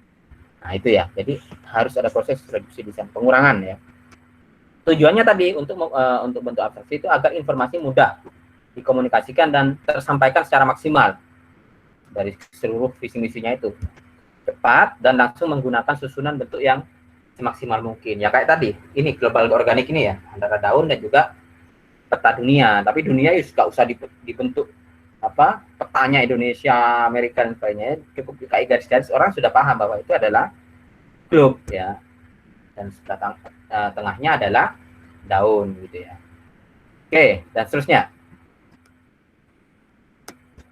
Nah, itu ya. Jadi harus ada proses reduksi di sana, pengurangan ya. Tujuannya tadi untuk bentuk abstraksi itu agar informasi mudah dikomunikasikan dan tersampaikan secara maksimal dari seluruh visi misinya itu, cepat dan langsung menggunakan susunan bentuk yang semaksimal mungkin. Ya kayak tadi, ini global organik ini ya, antara daun dan juga peta dunia. Tapi dunia itu nggak usah dibentuk petanya Indonesia, Amerika dan sebagainya, cukup kayak garis-garis, orang sudah paham bahwa itu adalah globe ya, dan sebelah tengahnya adalah daun gitu ya. Oke, dan seterusnya.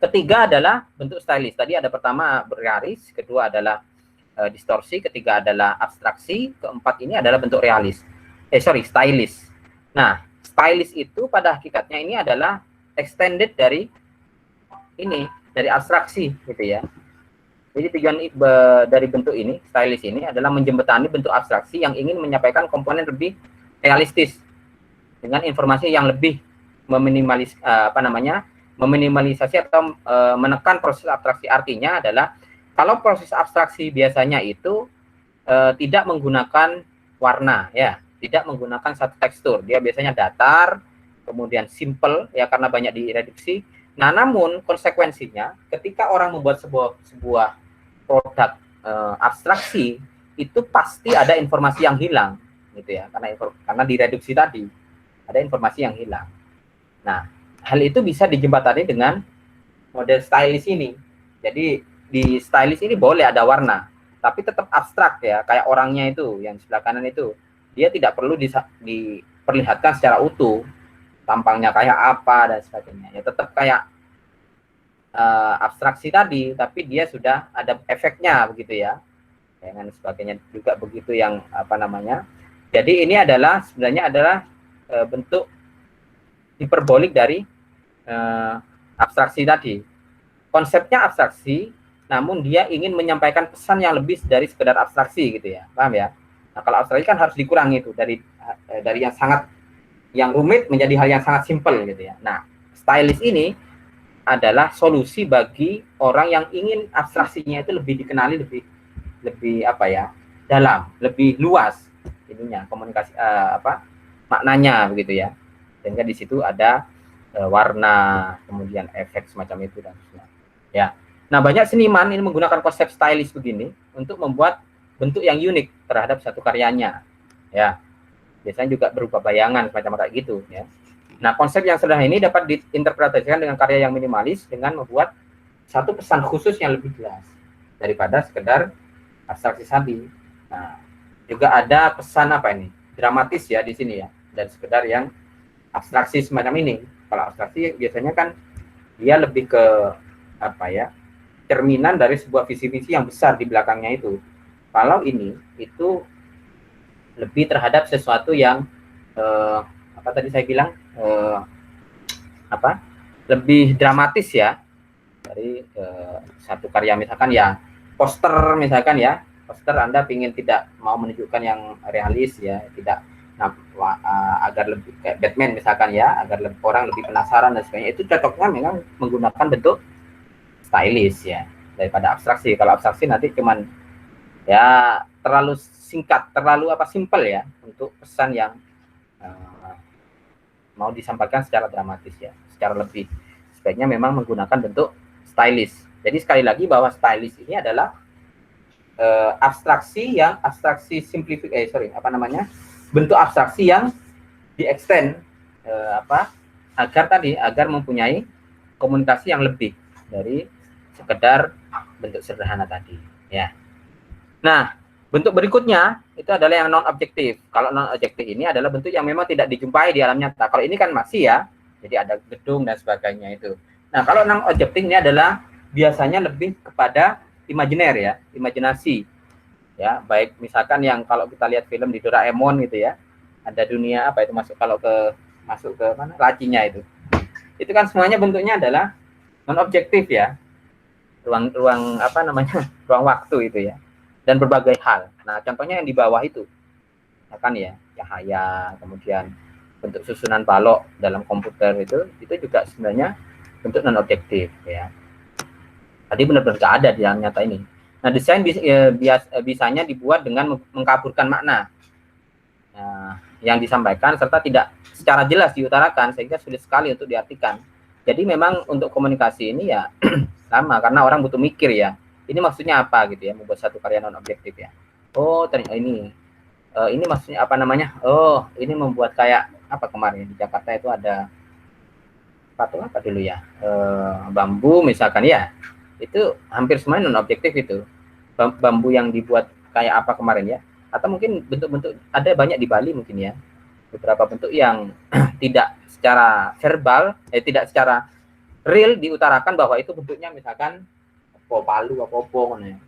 Ketiga adalah bentuk stylish. Tadi ada pertama bergaris, kedua adalah distorsi, ketiga adalah abstraksi, keempat ini adalah bentuk realis. Stylish. Nah, stylish itu pada hakikatnya ini adalah extended dari abstraksi gitu ya. Jadi tujuan dari bentuk ini, stylish ini adalah menjembatani bentuk abstraksi yang ingin menyampaikan komponen lebih realistis dengan informasi yang lebih meminimalisasi atau menekan proses abstraksi. Artinya adalah kalau proses abstraksi biasanya itu tidak menggunakan warna ya, tidak menggunakan satu tekstur, dia biasanya datar, kemudian simple ya karena banyak direduksi. Nah, namun konsekuensinya ketika orang membuat sebuah produk abstraksi itu pasti ada informasi yang hilang gitu ya, karena direduksi tadi ada informasi yang hilang. Nah, hal itu bisa dijembatani dengan model stylish ini. Jadi di stylish ini boleh ada warna, tapi tetap abstrak ya, kayak orangnya itu yang sebelah kanan itu, dia tidak perlu diperlihatkan secara utuh tampangnya kayak apa dan sebagainya ya, tetap kayak abstraksi tadi, tapi dia sudah ada efeknya begitu ya, dengan sebagainya juga begitu yang jadi ini adalah sebenarnya adalah bentuk hiperbolik dari abstraksi tadi. Konsepnya abstraksi, namun dia ingin menyampaikan pesan yang lebih dari sekedar abstraksi gitu ya, paham ya. Nah, kalau abstraksi kan harus dikurangi itu dari yang rumit menjadi hal yang sangat simpel gitu ya. Nah, stylish ini adalah solusi bagi orang yang ingin abstraksinya itu lebih dikenali, lebih dalam, lebih luas ininya, komunikasi maknanya begitu ya. Sehingga di situ ada warna, kemudian efek semacam itu dan sebagainya. Ya. Nah, banyak seniman ini menggunakan konsep stylish begini untuk membuat bentuk yang unik terhadap satu karyanya. Ya. Biasanya juga berupa bayangan semacam kayak gitu ya. Nah, konsep yang sederhana ini dapat diinterpretasikan dengan karya yang minimalis dengan membuat satu pesan khusus yang lebih jelas daripada sekedar abstraksi tadi. Nah, juga ada pesan dramatis ya di sini ya, dan sekedar yang abstraksi semacam ini. Kalau abstraksi biasanya kan dia lebih ke cerminan dari sebuah visi-visi yang besar di belakangnya itu. Kalau ini itu lebih terhadap sesuatu yang tadi saya bilang lebih dramatis ya, dari satu karya misalkan ya poster misalkan ya, poster Anda ingin tidak mau menunjukkan yang realis ya, tidak agar lebih kayak Batman misalkan ya, agar orang lebih penasaran dan sebagainya, itu cocoknya memang menggunakan bentuk stylish ya daripada abstraksi. Kalau abstraksi nanti cuman ya terlalu singkat, terlalu simple ya untuk pesan yang mau disampaikan secara dramatis ya, secara lebih. Sebaiknya memang menggunakan bentuk stylish. Jadi sekali lagi bahwa stylish ini adalah bentuk abstraksi yang di-extend agar mempunyai komunikasi yang lebih dari sekedar bentuk sederhana tadi ya. Nah, bentuk berikutnya itu adalah yang non objektif. Kalau non objektif ini adalah bentuk yang memang tidak dijumpai di alam nyata. Kalau ini kan masih ya, jadi ada gedung dan sebagainya itu. Nah, kalau non objektif ini adalah biasanya lebih kepada imajiner ya, imajinasi ya, baik misalkan yang kalau kita lihat film di Doraemon gitu ya, ada dunia masuk ke mana lacinya itu kan semuanya bentuknya adalah non objektif ya, ruang ruang waktu itu ya, dan berbagai hal. Nah, contohnya yang di bawah itu kan ya, cahaya, kemudian bentuk susunan balok dalam komputer itu juga sebenarnya bentuk non objektif ya. Tadi benar-benar nggak ada di dalam nyata ini. Nah, desain bisanya dibuat dengan mengkaburkan makna yang disampaikan serta tidak secara jelas diutarakan sehingga sulit sekali untuk diartikan. Jadi memang untuk komunikasi ini ya sama, karena orang butuh mikir ya. Ini maksudnya apa gitu ya, membuat satu karya non objektif ya. Oh, ternyata ini maksudnya Oh, ini membuat kayak kemarin di Jakarta itu ada patung apa dulu ya? Bambu misalkan ya. Itu hampir semuanya non objektif itu. Bambu yang dibuat kayak apa kemarin ya, atau mungkin bentuk-bentuk ada banyak di Bali mungkin ya, beberapa bentuk yang tidak secara verbal tidak secara real diutarakan bahwa itu bentuknya misalkan palu apa ya.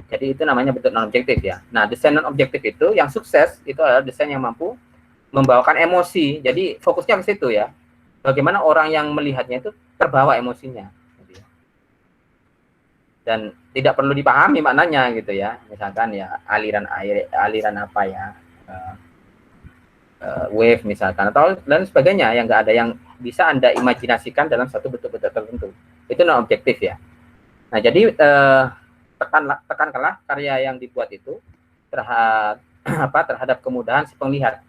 Jadi itu namanya bentuk non objektif ya. Nah, desain non objektif itu yang sukses itu adalah desain yang mampu membawakan emosi. Jadi fokusnya ke situ ya, bagaimana orang yang melihatnya itu terbawa emosinya dan tidak perlu dipahami maknanya gitu ya, misalkan ya aliran air, aliran wave misalkan atau dan sebagainya yang enggak ada yang bisa Anda imajinasikan dalam satu bentuk-bentuk tertentu. Itu non objektif ya. Nah, jadi tekankanlah karya yang dibuat itu terhadap kemudahan si penglihat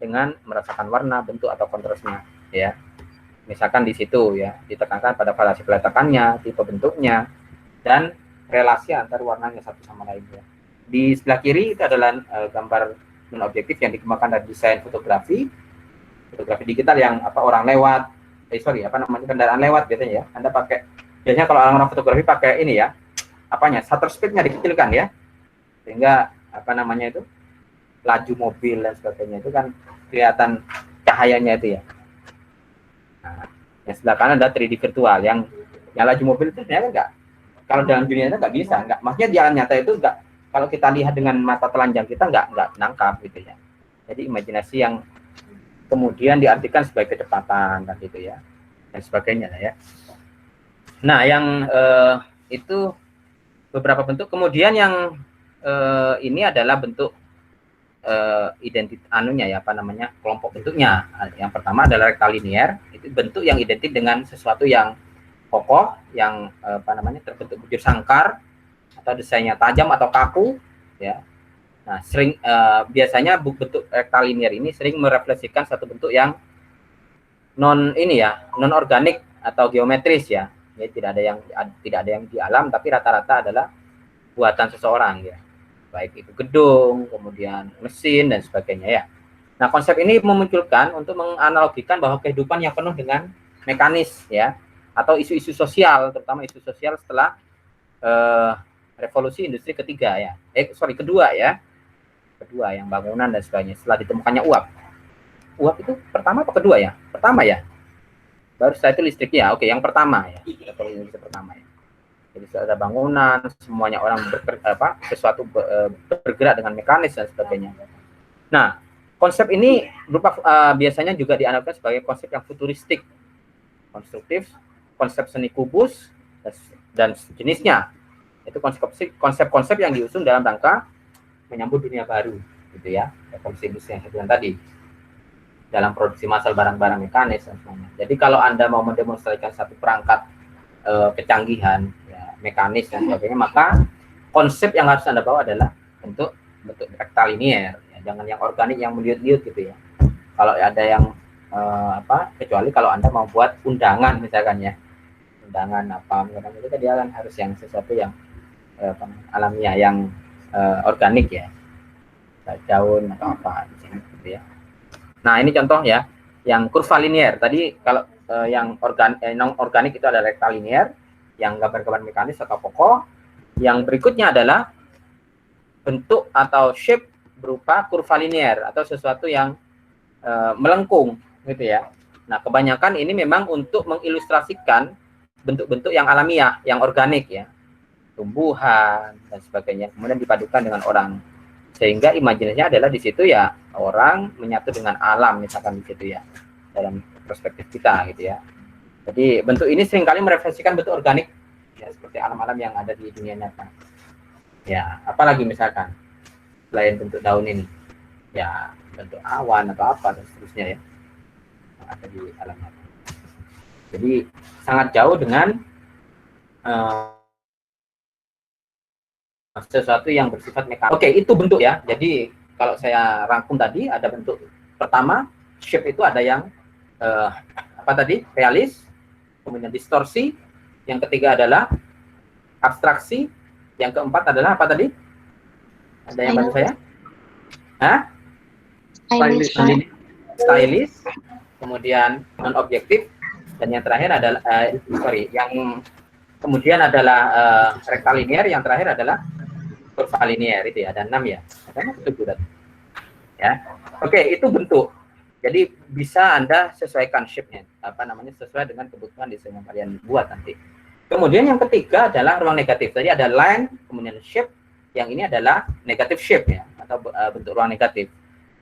dengan merasakan warna, bentuk atau kontrasnya ya. Misalkan di situ ya ditekankan pada variasi peletakannya, tipe bentuknya, dan relasi antar warnanya satu sama lainnya. Di sebelah kiri itu adalah gambar non objektif yang dikembangkan dari desain fotografi digital yang orang lewat, kendaraan lewat biasanya ya. Anda pakai biasanya kalau orang-orang fotografi pakai ini ya, shutter speed-nya dikecilkan ya, sehingga itu laju mobil dan sebagainya itu kan kelihatan cahayanya itu ya. Nah, yang sebelah kanan ada 3D virtual yang laju mobil itu ternyata enggak. Kalau dalam dunia itu nggak bisa, maksudnya di alam nyata itu nggak, kalau kita lihat dengan mata telanjang kita nggak nangkap gitu ya. Jadi imajinasi yang kemudian diartikan sebagai kecepatan dan gitu ya, dan sebagainya ya. Nah, yang itu beberapa bentuk. Kemudian yang ini adalah bentuk kelompok bentuknya. Yang pertama adalah rektilinear, itu bentuk yang identik dengan sesuatu yang kokoh, yang terbentuk bujur sangkar atau desainnya tajam atau kaku ya. Nah, sering biasanya bentuk rektilinear ini sering merefleksikan satu bentuk yang non organik atau geometris ya. Jadi tidak ada yang di alam, tapi rata-rata adalah buatan seseorang ya. Baik itu gedung, kemudian mesin dan sebagainya ya. Nah, konsep ini memunculkan untuk menganalogikan bahwa kehidupan yang penuh dengan mekanis ya, atau isu-isu sosial, terutama isu sosial setelah revolusi industri kedua yang bangunan dan sebagainya, setelah ditemukannya uap itu pertama apa kedua ya? Pertama ya, baru setelah itu listrik ya. Oke, yang pertama ya, revolusi industri pertama ya. Jadi setelah ada bangunan, semuanya orang sesuatu bergerak dengan mekanis dan sebagainya. Nah, konsep ini biasanya juga dianalogkan sebagai konsep yang futuristik, konstruktif, konsep seni kubus dan sejenisnya. Itu konsep-konsep yang diusung dalam rangka menyambut dunia baru gitu ya, revolusi industri yang saya bilang tadi, dalam produksi massal barang-barang mekanis dan semuanya. Jadi kalau Anda mau mendemonstrasikan satu perangkat kecanggihan, ya, mekanis dan sebagainya, maka konsep yang harus Anda bawa adalah bentuk rektilinear, ya, jangan yang organik yang meliut-liut gitu ya. Kalau ada yang kecuali kalau Anda mau buat undangan misalkan ya, undangan itu dia kan harus yang sesuatu yang alamiah, yang organik ya, daun atau apa gitu ya. Nah, ini contoh ya, yang kurva linear. Tadi kalau yang non organik itu ada rektilinear, yang gambar-gambar mekanis atau pokok. Yang berikutnya adalah bentuk atau shape berupa kurva linear atau sesuatu yang melengkung gitu ya. Nah, kebanyakan ini memang untuk mengilustrasikan bentuk-bentuk yang alamiah, yang organik ya, tumbuhan dan sebagainya, kemudian dipadukan dengan orang, sehingga imajinasinya adalah di situ ya orang menyatu dengan alam misalkan di situ ya, dalam perspektif kita gitu ya. Jadi bentuk ini seringkali merefleksikan bentuk organik ya, seperti alam-alam yang ada di dunia nyata. Ya, apalagi misalkan selain bentuk daun ini, ya bentuk awan atau apa dan seterusnya ya, yang ada di alam nyata. Jadi sangat jauh dengan sesuatu yang bersifat mekanik. Oke, itu bentuk ya. Jadi kalau saya rangkum tadi, ada bentuk pertama, shape itu ada yang apa tadi, realis, kemudian distorsi, yang ketiga adalah abstraksi, yang keempat adalah apa tadi? Ada yang bantu saya? Hah? Stylish, kemudian non objektif, dan yang terakhir adalah yang kemudian adalah rektilinear, yang terakhir adalah kurva linear. Itu ya, ada 6 ya, ada 7 ya. Oke, itu bentuk. Jadi bisa Anda sesuaikan shape-nya, sesuai dengan kebutuhan desain yang kalian buat nanti. Kemudian yang ketiga adalah ruang negatif. Tadi ada line, kemudian shape, yang ini adalah negative shape ya, atau bentuk ruang negatif.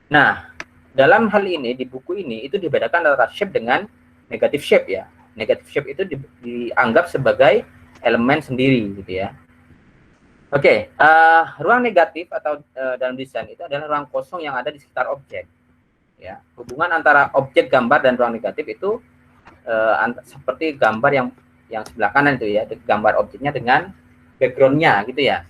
Nah, dalam hal ini di buku ini itu dibedakan antara shape dengan negative shape ya. Negative shape itu dianggap sebagai elemen sendiri gitu ya. Oke, ruang negatif atau dalam desain itu adalah ruang kosong yang ada di sekitar objek. Ya, hubungan antara objek gambar dan ruang negatif itu seperti gambar yang sebelah kanan itu ya, gambar objeknya dengan backgroundnya gitu ya.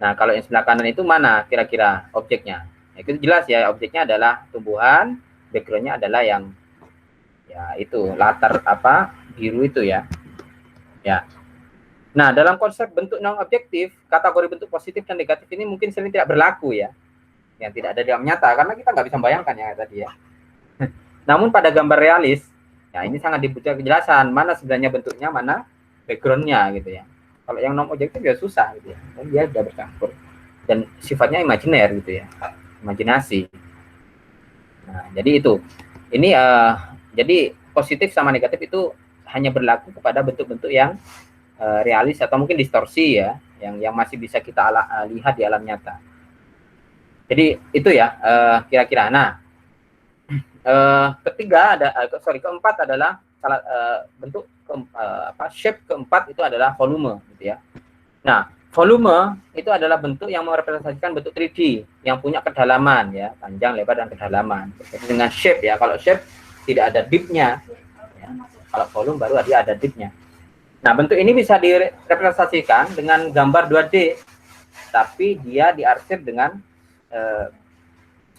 Nah, kalau yang sebelah kanan itu mana kira-kira objeknya? Nah, itu jelas ya, objeknya adalah tumbuhan, backgroundnya adalah yang ya itu latar biru itu ya. Ya. Nah, dalam konsep bentuk non objektif, kategori bentuk positif dan negatif ini mungkin sering tidak berlaku ya, yang tidak ada di alam nyata, karena kita nggak bisa membayangkan ya tadi ya. Namun pada gambar realis, ya ini sangat dibutuhkan kejelasan mana sebenarnya bentuknya, mana backgroundnya gitu ya. Kalau yang non objektif ya susah gitu ya, dan dia sudah bercampur dan sifatnya imajiner gitu ya, imajinasi. Nah, jadi itu, ini jadi positif sama negatif itu hanya berlaku kepada bentuk-bentuk yang realis atau mungkin distorsi ya, yang masih bisa kita lihat di alam nyata. Jadi itu ya kira-kira. Nah, keempat adalah bentuk shape keempat itu adalah volume gitu ya. Nah, volume itu adalah bentuk yang merepresentasikan bentuk 3D yang punya kedalaman ya, panjang, lebar, dan kedalaman. Jadi dengan shape ya, kalau shape tidak ada deep-nya ya. Kalau volume baru dia ada deep-nya. Nah, bentuk ini bisa direpresentasikan dengan gambar 2D, tapi dia diarsir dengan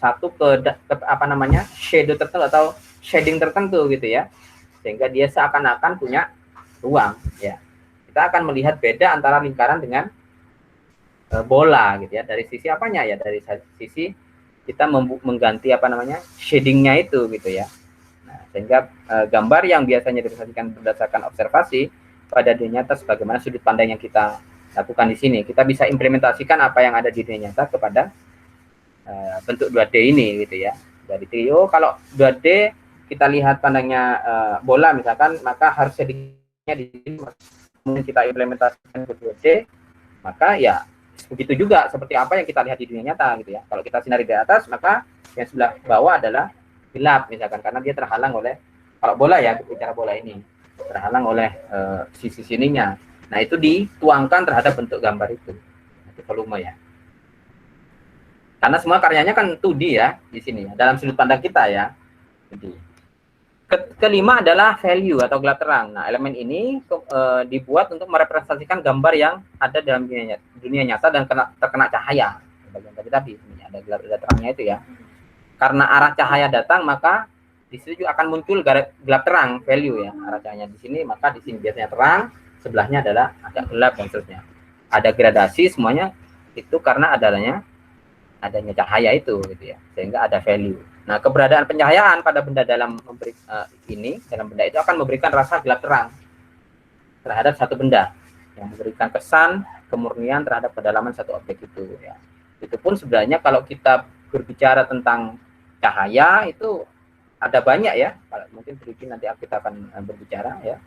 satu shadow tertentu atau shading tertentu gitu ya, sehingga dia seakan-akan punya ruang ya. Kita akan melihat beda antara lingkaran dengan bola gitu ya, dari sisi apanya ya, dari sisi kita mengganti shadingnya itu gitu ya. Nah, sehingga gambar yang biasanya direpresentasikan berdasarkan observasi pada dunia nyata sebagaimana sudut pandang yang kita lakukan di sini, kita bisa implementasikan apa yang ada di dunia nyata kepada bentuk 2D ini gitu ya. Dari trio, kalau 2D kita lihat pandangnya bola misalkan, maka harus shadingnya di sini, kemudian kita implementasikan ke 2D, maka ya begitu juga seperti apa yang kita lihat di dunia nyata gitu ya. Kalau kita sinari di atas, maka yang sebelah bawah adalah gelap misalkan, karena dia terhalang oleh, kalau bola ya, bicara bola ini terhalang oleh sisi sininya. Nah, itu dituangkan terhadap bentuk gambar itu volume ya. Karena semua karyanya kan 2D ya di sini ya, dalam sudut pandang kita ya. Jadi Kelima adalah value atau gelap terang. Nah, elemen ini dibuat untuk merepresentasikan gambar yang ada dalam dunia nyata dan terkena cahaya. Bagian tadi ada gelap terangnya itu ya. Karena arah cahaya datang, maka di situ juga akan muncul gelap terang value ya. Arah cahayanya di sini, maka di sini biasanya terang, sebelahnya adalah agak gelap dan seterusnya. Ada gradasi semuanya itu karena adanya cahaya itu gitu ya. Sehingga ada value. Nah, keberadaan pencahayaan pada benda dalam dalam benda itu akan memberikan rasa gelap terang terhadap satu benda, yang memberikan kesan kemurnian terhadap kedalaman satu objek itu ya. Itu pun sebenarnya kalau kita berbicara tentang cahaya itu ada banyak ya. Mungkin sedikit nanti kita akan berbicara ya.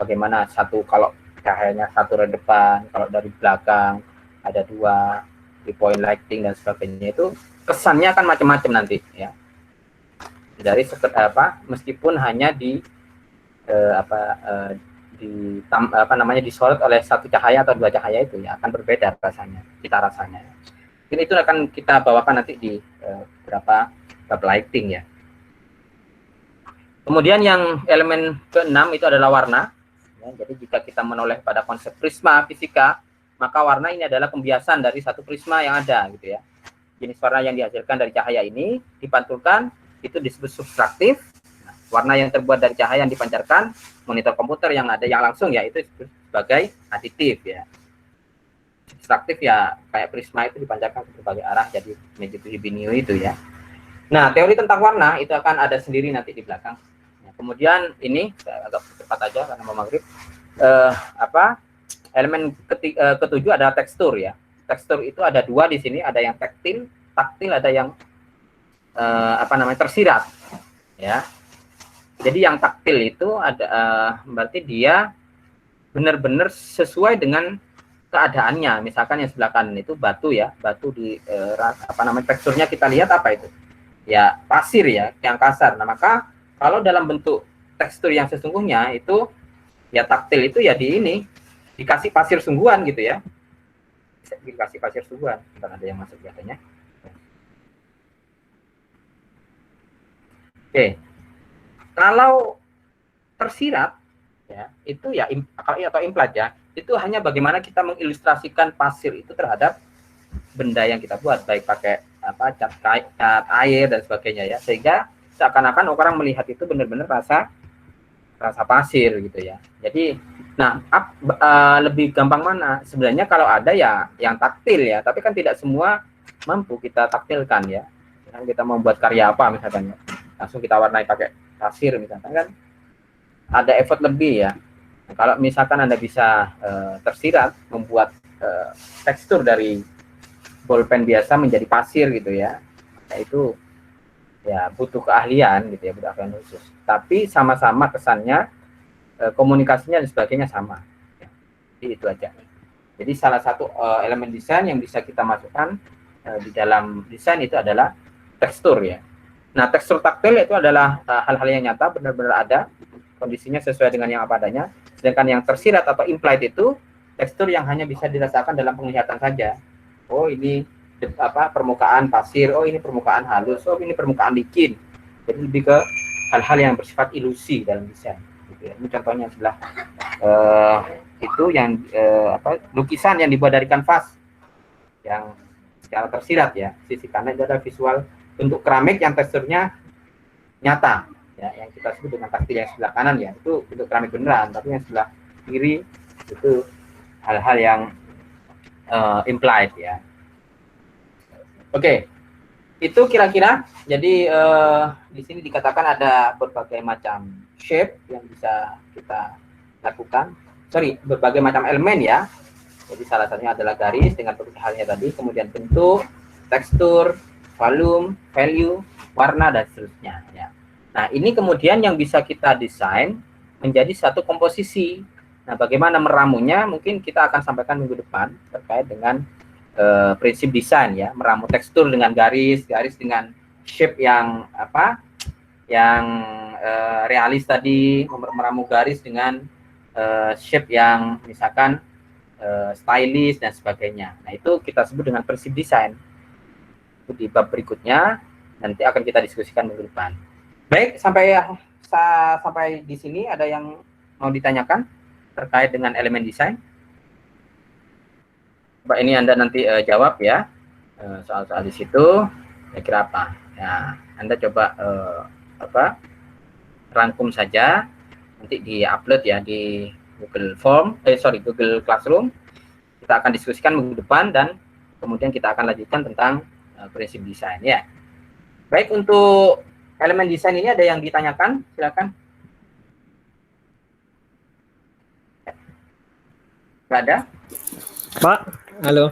Bagaimana kalau cahayanya satu dari depan, kalau dari belakang ada 2 point lighting dan sebagainya, itu kesannya akan macam-macam nanti ya. Dari meskipun hanya disorot oleh satu cahaya atau 2 cahaya itu ya, akan berbeda rasanya, rasanya. Ini itu akan kita bawakan nanti di beberapa bab lighting ya. Kemudian yang elemen ke-6 itu adalah warna. Ya, jadi jika kita menoleh pada konsep prisma fisika, maka warna ini adalah pembiasan dari satu prisma yang ada gitu ya. Jenis warna yang dihasilkan dari cahaya ini dipantulkan, itu disebut subtraktif. Nah, warna yang terbuat dari cahaya yang dipancarkan monitor komputer yang ada yang langsung ya, itu disebut sebagai aditif ya. Subtraktif ya kayak prisma itu dipancarkan ke berbagai arah, jadi Hibiniu itu ya. Nah, teori tentang warna itu akan ada sendiri nanti di belakang. Nah, kemudian ini saya agak cepat aja karena mau maghrib. Elemen ketujuh adalah tekstur ya. Tekstur itu ada 2 di sini, ada yang taktil, ada yang tersirat ya. Jadi yang taktil itu ada berarti dia benar-benar sesuai dengan keadaannya. Misalkan yang sebelah kanan itu batu ya, batu di teksturnya kita lihat apa itu ya, pasir ya, yang kasar. Nah, maka kalau dalam bentuk tekstur yang sesungguhnya itu ya, taktil itu ya dikasih pasir sungguhan gitu ya, dikasih pasir sungguhan. Bentar, ada yang masuk katanya. Oke, kalau tersirat ya, itu ya atau implat ya, itu hanya bagaimana kita mengilustrasikan pasir itu terhadap benda yang kita buat, baik pakai cat air dan sebagainya ya, sehingga seakan-akan orang melihat itu benar-benar rasa pasir gitu ya. Jadi nah lebih gampang mana sebenarnya kalau ada ya yang taktil ya, tapi kan tidak semua mampu kita taktilkan ya. Kita membuat karya apa misalkan ya, langsung kita warnai pakai pasir misalkan, kan ada effort lebih ya. Nah, kalau misalkan Anda bisa tersirat, membuat tekstur dari bolpen biasa menjadi pasir gitu ya, nah itu ya butuh keahlian gitu ya, butuh keahlian khusus. Tapi sama-sama kesannya, komunikasinya dan sebagainya sama ya. Jadi itu aja. Jadi salah satu elemen desain yang bisa kita masukkan di dalam desain itu adalah tekstur ya. Nah, tekstur taktil itu adalah hal-hal yang nyata, benar-benar ada, kondisinya sesuai dengan yang apa adanya. Sedangkan yang tersirat atau implied itu tekstur yang hanya bisa dirasakan dalam penglihatan saja. Oh, ini permukaan pasir, oh ini permukaan halus, oh ini permukaan licin. Jadi lebih ke hal-hal yang bersifat ilusi dalam desain. Gitu ya. Ini contohnya sebelah itu yang lukisan yang dibuat dari kanvas yang secara tersirat ya. Sisi kanan itu adalah visual bentuk keramik yang teksturnya nyata ya, yang kita sebut dengan taktil. Yang sebelah kanan ya itu bentuk keramik beneran, tapi yang sebelah kiri itu hal-hal yang implied ya. Oke, itu kira-kira. Jadi di sini dikatakan ada berbagai macam shape yang bisa kita lakukan, berbagai macam elemen ya. Jadi salah satunya adalah garis dengan bentuk halnya tadi, kemudian bentuk, tekstur, volume, value, warna, dan seterusnya ya. Nah, ini kemudian yang bisa kita desain menjadi satu komposisi. Nah, bagaimana meramunya mungkin kita akan sampaikan minggu depan terkait dengan prinsip desain ya, meramu tekstur dengan garis dengan shape yang realis tadi, meramu garis dengan shape yang misalkan stylish dan sebagainya. Nah, itu kita sebut dengan prinsip desain. Di bab berikutnya nanti akan kita diskusikan minggu depan. Baik, sampai sampai di sini ada yang mau ditanyakan terkait dengan elemen desain? Coba ini Anda nanti jawab ya, soal-soal di situ. Kira-kira apa? Ya, Anda coba rangkum saja, nanti di-upload ya di Google Google Classroom. Kita akan diskusikan minggu depan dan kemudian kita akan lanjutkan tentang prinsip desain ya. Baik, untuk elemen desain ini ada yang ditanyakan? Silakan. Nggak ada? Pak, halo.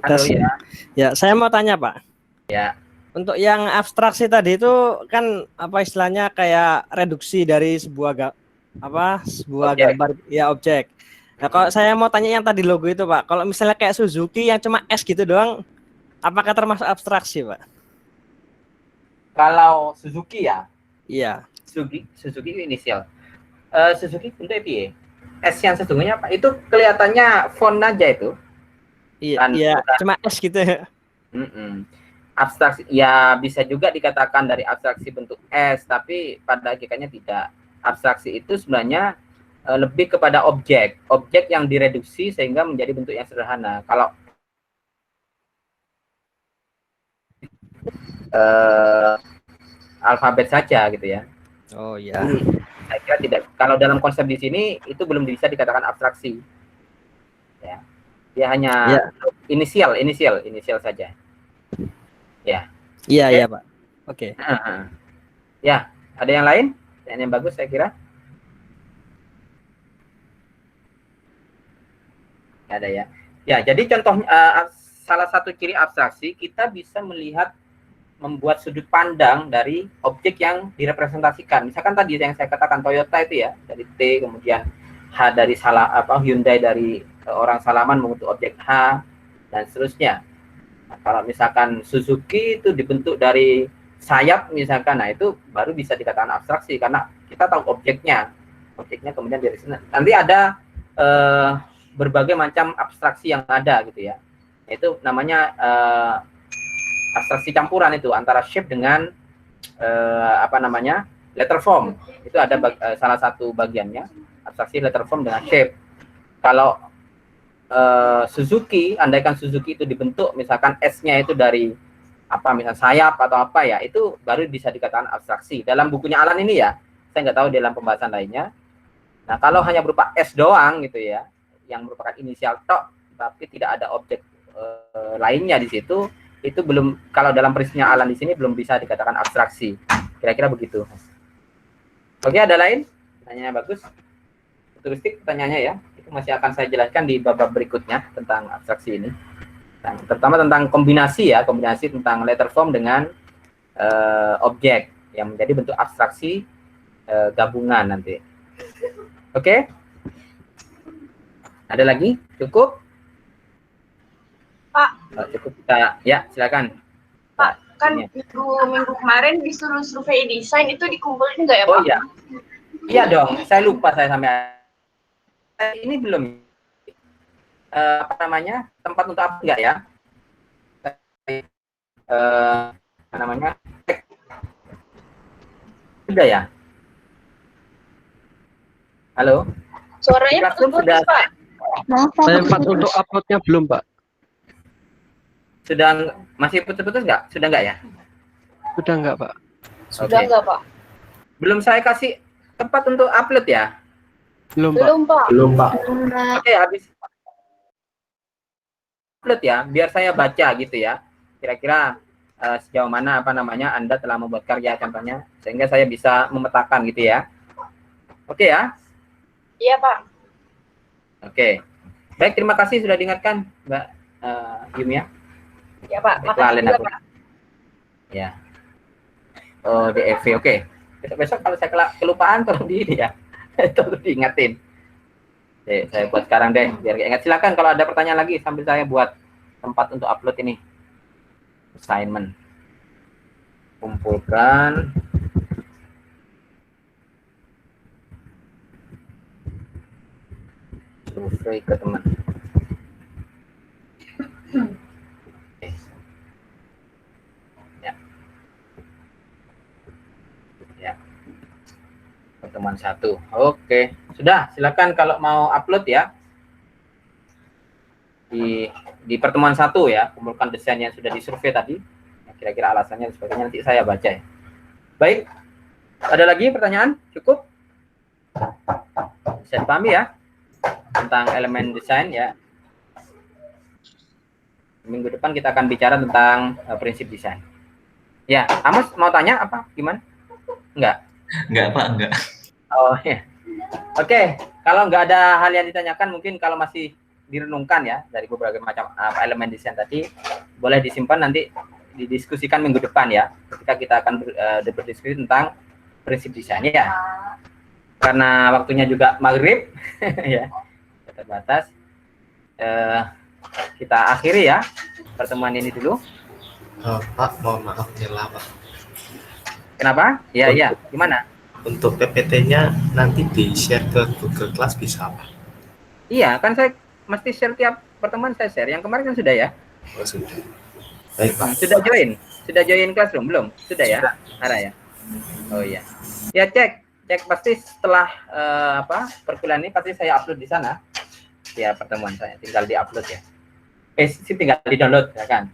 Halo ya. Ya, saya mau tanya, Pak. Ya. Untuk yang abstraksi tadi itu kan apa istilahnya kayak reduksi dari sebuah Objek. gambar ya objek. Nah, kalau saya mau tanya yang tadi logo itu, Pak. Kalau misalnya kayak Suzuki yang cuma S gitu doang, apakah termasuk abstraksi, Pak? Kalau Suzuki ya? Iya. Suzuki itu inisial. Suzuki bentuknya piye? S yang sesungguhnya Pak, itu kelihatannya font aja itu. Iya, cuma S gitu. Abstraksi ya bisa juga dikatakan dari abstraksi bentuk S, tapi pada hakikatnya tidak. Abstraksi itu sebenarnya lebih kepada objek yang direduksi sehingga menjadi bentuk yang sederhana. Kalau alfabet saja gitu ya. Oh iya. Saya kira tidak. Kalau dalam konsep di sini itu belum bisa dikatakan abstraksi. Ya. Dia hanya inisial saja. Ya. Iya, Pak. Oke. Ya, ada yang lain? Yang bagus saya kira. Ada ya. Ya, jadi contoh salah satu ciri abstraksi kita bisa melihat membuat sudut pandang dari objek yang direpresentasikan. Misalkan tadi yang saya katakan Toyota itu ya, dari T, kemudian H dari Hyundai dari orang Salaman membentuk objek H dan seterusnya. Nah, kalau misalkan Suzuki itu dibentuk dari sayap misalkan, nah itu baru bisa dikatakan abstraksi karena kita tahu objeknya kemudian dari sini. Nanti ada berbagai macam abstraksi yang ada gitu ya. Itu namanya abstraksi campuran itu antara shape dengan letter form. Itu ada salah satu bagiannya abstraksi letter form dengan shape. Kalau Suzuki, andaikan Suzuki itu dibentuk misalkan S-nya itu dari misal sayap atau apa ya, itu baru bisa dikatakan abstraksi. Dalam bukunya Alan ini ya, saya nggak tahu dalam pembahasan lainnya. Nah, kalau hanya berupa S doang gitu ya, yang merupakan inisial tok, tapi tidak ada objek lainnya di situ, itu belum, kalau dalam prinsipnya Alan di sini belum bisa dikatakan abstraksi. Kira-kira begitu. Oke, ada lain? Pertanyaannya bagus. Futuristik pertanyaannya ya. Itu masih akan saya jelaskan di bab berikutnya tentang abstraksi ini. Terutama tentang kombinasi tentang letter form dengan objek yang menjadi bentuk abstraksi gabungan nanti. Oke? Ada lagi? Cukup? Pak. Cukup kita, ya silakan. Pak, kan minggu kemarin disuruh survei desain itu dikumpulin nggak ya Pak? Oh iya, iya dong. Saya lupa sampai ini belum tempat untuk apa enggak ya? Sudah ya? Halo? Suaranya sudah, Pak. Tempat untuk uploadnya belum, Pak. Sudah masih putus-putus nggak? Sudah nggak ya? Sudah nggak, Pak? Sudah nggak, Pak? Belum saya kasih tempat untuk upload ya? Belum, Pak. Belum, Pak. Oke, habis upload ya, biar saya baca gitu ya. Kira-kira sejauh mana Anda telah membuat karya contohnya, sehingga saya bisa memetakan gitu ya. Oke ya? Iya, Pak. Oke. Baik, terima kasih sudah diingatkan, Mbak Yumia. Ya, Pak. Makasih juga, Pak. Ya. Oh, DFV. Oke. Besok kalau saya kelupaan tolong tolong diingatin. Oke, saya buat sekarang deh biar ingat. Silakan kalau ada pertanyaan lagi sambil saya buat tempat untuk upload ini. Assignment. Kumpulkan. Survei ke teman. Oke. Ya. Ya. pertemuan 1. Oke, sudah. Silakan kalau mau upload ya. Di pertemuan 1 ya, kumpulkan desain yang sudah disurvei tadi. Kira-kira alasannya dan sebagainya nanti saya baca ya. Baik. Ada lagi pertanyaan? Cukup? Bisa dipahami ya tentang elemen desain ya. Minggu depan kita akan bicara tentang prinsip desain. Ya, Amos mau tanya apa? Gimana? Enggak? Enggak, Pak, enggak. Oh ya. Oke, kalau nggak ada hal yang ditanyakan, mungkin kalau masih direnungkan ya dari beberapa macam elemen desain tadi, boleh disimpan nanti didiskusikan minggu depan ya. Ketika kita akan berdiskusi tentang prinsip desain ya. Karena waktunya juga maghrib, ya terbatas. Kita akhiri ya pertemuan ini dulu. Pak, mohon maaf nyela, Pak. Kenapa? Ya, ya. Gimana? Untuk PPT-nya nanti di-share ke Google Class bisa, Pak? Iya, kan saya mesti share tiap pertemuan saya share. Yang kemarin kan sudah ya? Oh, sudah. Baik, Pak. Sudah join? Sudah join Classroom? Belum? Sudah ya? Ara ya? Oh iya. Ya, cek pasti setelah perkuliahan ini pasti saya upload di sana. Ya, pertemuan saya tinggal di-upload ya. Tinggal di-download ya kan.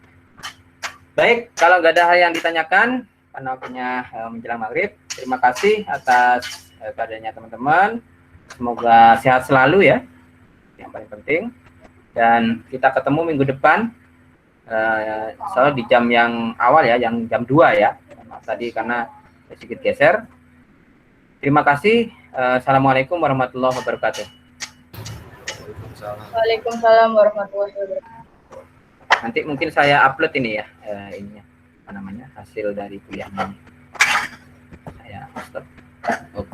Baik, kalau nggak ada hal yang ditanyakan, karena waktunya menjelang maghrib, terima kasih atas keadaannya teman-teman. Semoga sehat selalu ya, yang paling penting. Dan kita ketemu minggu depan, soal di jam yang awal ya, yang jam 2 ya. Tadi karena sedikit geser. Terima kasih. Assalamualaikum warahmatullahi wabarakatuh. Waalaikumsalam warahmatullahi wabarakatuh. Nanti mungkin saya upload ini ya, ininya apa namanya hasil dari kuliah ini. Saya stop. Oke.